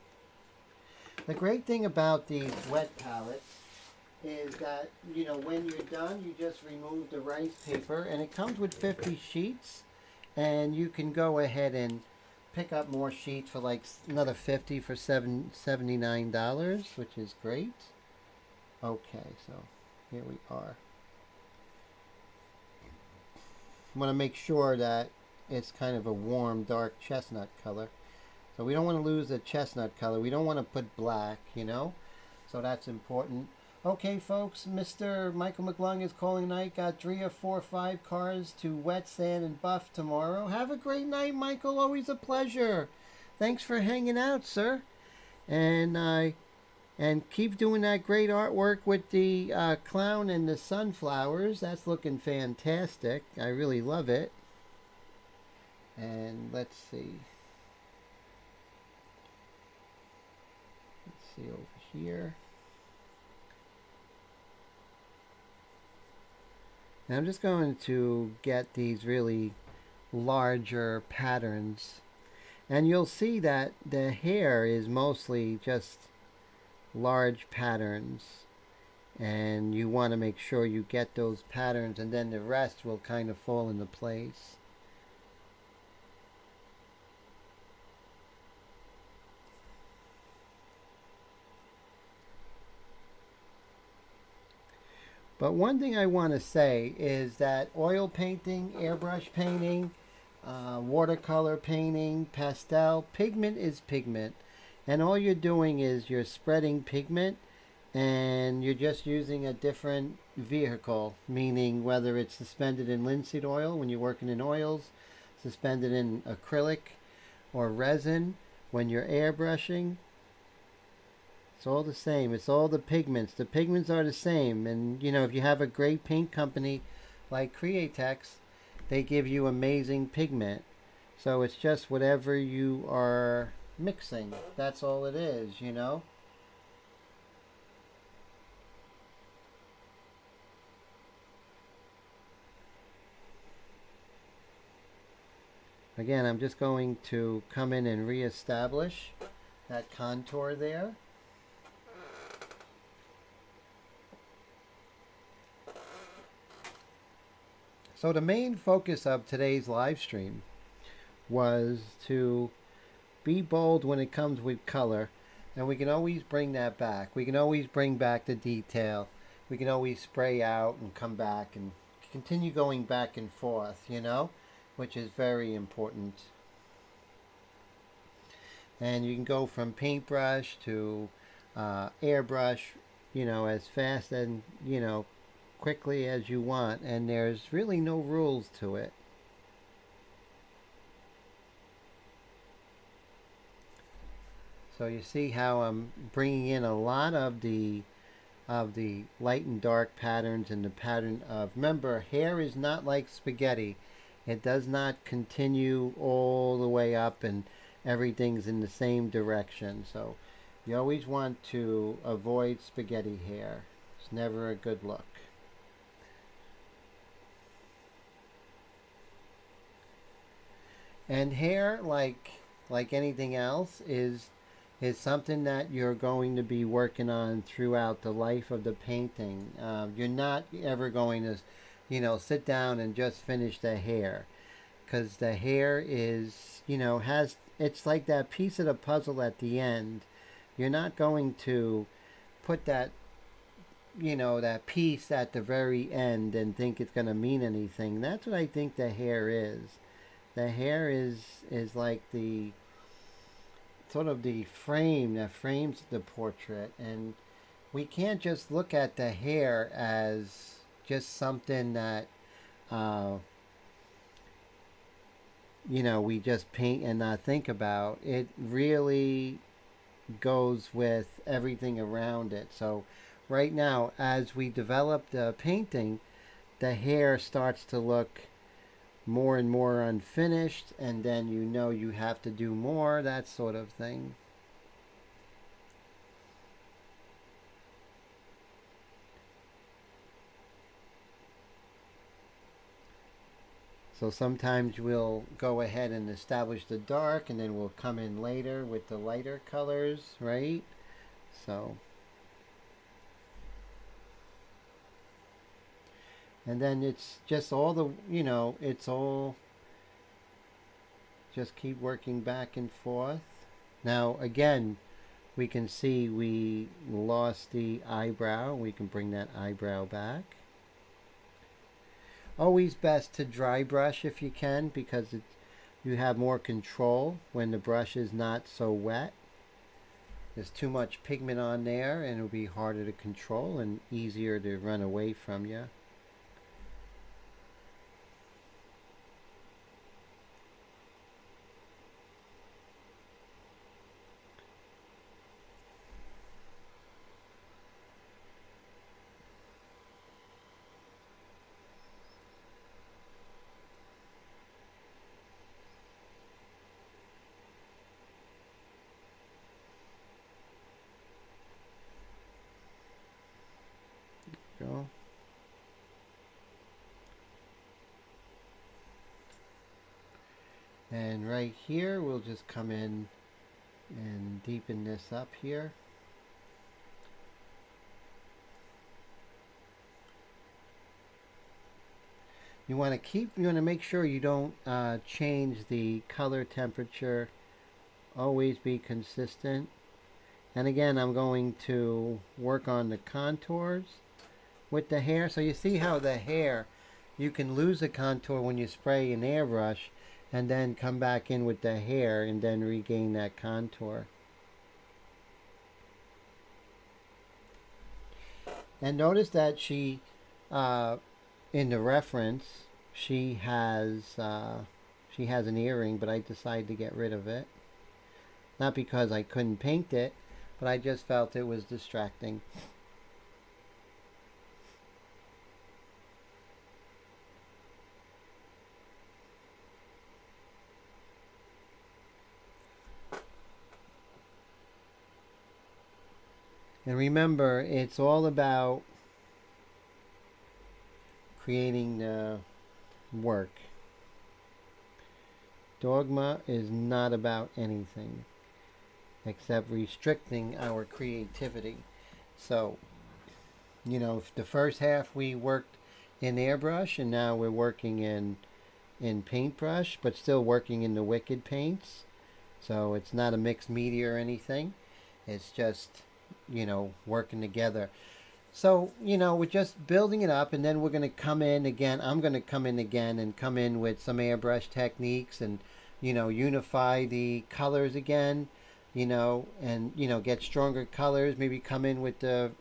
The great thing about these wet palettes is that, you know, when you're done, you just remove the rice paper, and it comes with 50 sheets, and you can go ahead and pick up more sheets for like another 50 for $79, which is great. Okay, so here we are. I want to make sure that it's kind of a warm, dark chestnut color. So we don't want to lose the chestnut color. We don't want to put black, you know. So that's important. Okay, folks, Mr. Michael McClung is calling tonight. Got 3 or 4 or 5 cars to wet, sand, and buff tomorrow. Have a great night, Michael. Always a pleasure. Thanks for hanging out, sir. And keep doing that great artwork with the clown and the sunflowers. That's looking fantastic. I really love it. And let's see. Let's see over here. Now I'm just going to get these really larger patterns. And you'll see that the hair is mostly just large patterns. And you want to make sure you get those patterns, and then the rest will kind of fall into place. But one thing I want to say is that oil painting, airbrush painting, watercolor painting, pastel, pigment is pigment. And all you're doing is you're spreading pigment, and you're just using a different vehicle, meaning whether it's suspended in linseed oil when you're working in oils, suspended in acrylic or resin when you're airbrushing. It's all the same. It's all the pigments. The pigments are the same. And, you know, if you have a great paint company like Createx, they give you amazing pigment. So it's just whatever you are mixing. That's all it is, you know. Again, I'm just going to come in and reestablish that contour there. So the main focus of today's live stream was to be bold when it comes with color, and we can always bring that back. We can always bring back the detail. We can always spray out and come back and continue going back and forth, you know, which is very important. And you can go from paintbrush to airbrush, you know, as fast and, you know, quickly as you want, and there's really no rules to it. So you see how I'm bringing in a lot of the light and dark patterns, and the pattern of, remember, hair is not like spaghetti. It does not continue all the way up and everything's in the same direction. So you always want to avoid spaghetti hair. It's never a good look. And hair, like anything else, is something that you're going to be working on throughout the life of the painting. You're not ever going to, you know, sit down and just finish the hair, because the hair is, you know, it's like that piece of the puzzle at the end. You're not going to put that, you know, that piece at the very end and think it's going to mean anything. That's what I think the hair is. The hair is like the sort of the frame that frames the portrait, and we can't just look at the hair as just something that you know, we just paint and not think about. It really goes with everything around it. So right now, as we develop the painting, the hair starts to look more and more unfinished, and then you know you have to do more, that sort of thing. So sometimes we'll go ahead and establish the dark, and then we'll come in later with the lighter colors, right? So, and then it's just all the, it's all, just keep working back and forth. Now, again, we can see we lost the eyebrow. We can bring that eyebrow back. Always best to dry brush if you can, because you have more control when the brush is not so wet. There's too much pigment on there and it'll be harder to control and easier to run away from you. Go. And right here, we'll just come in and deepen this up here. You want to make sure you don't change the color temperature. Always be consistent. And again, I'm going to work on the contours with the hair. So you see how the hair, you can lose the contour when you spray an airbrush and then come back in with the hair and then regain that contour. And notice that she, in the reference, she has an earring, but I decided to get rid of it. Not because I couldn't paint it, but I just felt it was distracting. And remember, it's all about creating the work. Dogma is not about anything except restricting our creativity. So, the first half we worked in airbrush, and now we're working in paintbrush, but still working in the wicked paints. So it's not a mixed media or anything. It's just, working together. So, we're just building it up, and then we're going to come in again. I'm going to come in again and come in with some airbrush techniques and, unify the colors again, and, get stronger colors. Maybe come in with the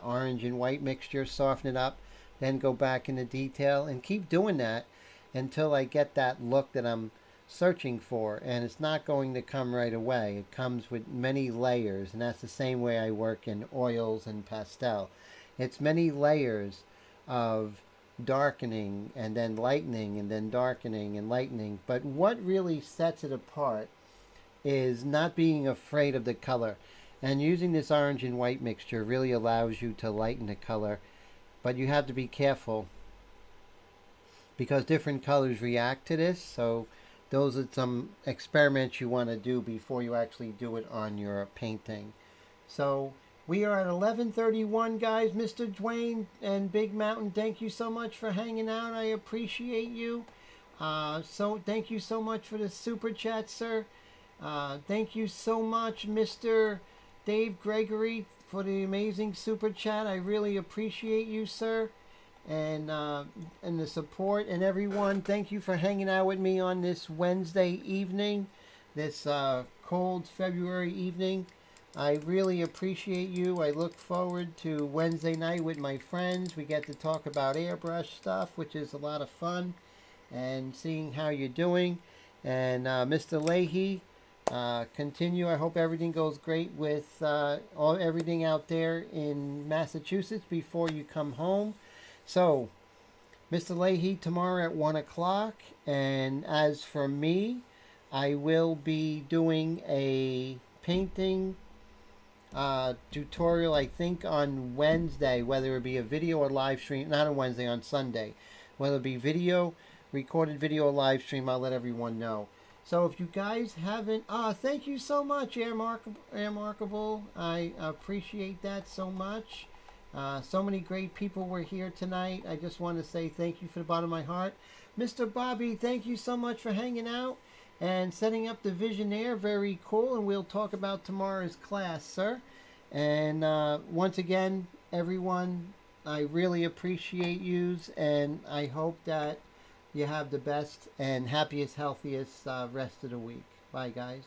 orange and white mixture, soften it up, then go back into detail and keep doing that until I get that look that I'm searching for. And it's not going to come right away. It comes with many layers, and that's the same way I work in oils and pastel. It's many layers of darkening and then lightening and then darkening and lightening. But what really sets it apart is not being afraid of the color. And using this orange and white mixture really allows you to lighten the color. But you have to be careful because different colors react to this. So those are some experiments you want to do before you actually do it on your painting. So we are at 11:31, guys. Mr. Dwayne and Big Mountain, thank you so much for hanging out. I appreciate you. So thank you so much for the super chat, sir. Thank you so much, Mr. Dave Gregory, for the amazing super chat. I really appreciate you, sir. And the support, and everyone, thank you for hanging out with me on this Wednesday evening, this cold February evening. I really appreciate you. I look forward to Wednesday night with my friends. We get to talk about airbrush stuff, which is a lot of fun, and seeing how you're doing. And Mr. Leahy, continue. I hope everything goes great with everything out there in Massachusetts before you come home. So, Mr. Leahy tomorrow at 1 o'clock. And as for me, I will be doing a painting tutorial, I think, on Wednesday, whether it be a video or live stream. Not on Wednesday, on Sunday. Whether it be video recorded video or live stream, I'll let everyone know. So if you guys haven't, thank you so much, Airmarkable. I appreciate that so much. So many great people were here tonight. I just want to say thank you from the bottom of my heart. Mr. Bobby, thank you so much for hanging out and setting up the Visionaire. Very cool, and we'll talk about tomorrow's class, sir. And once again, everyone, I really appreciate yous, and I hope that you have the best and happiest, healthiest rest of the week. Bye, guys.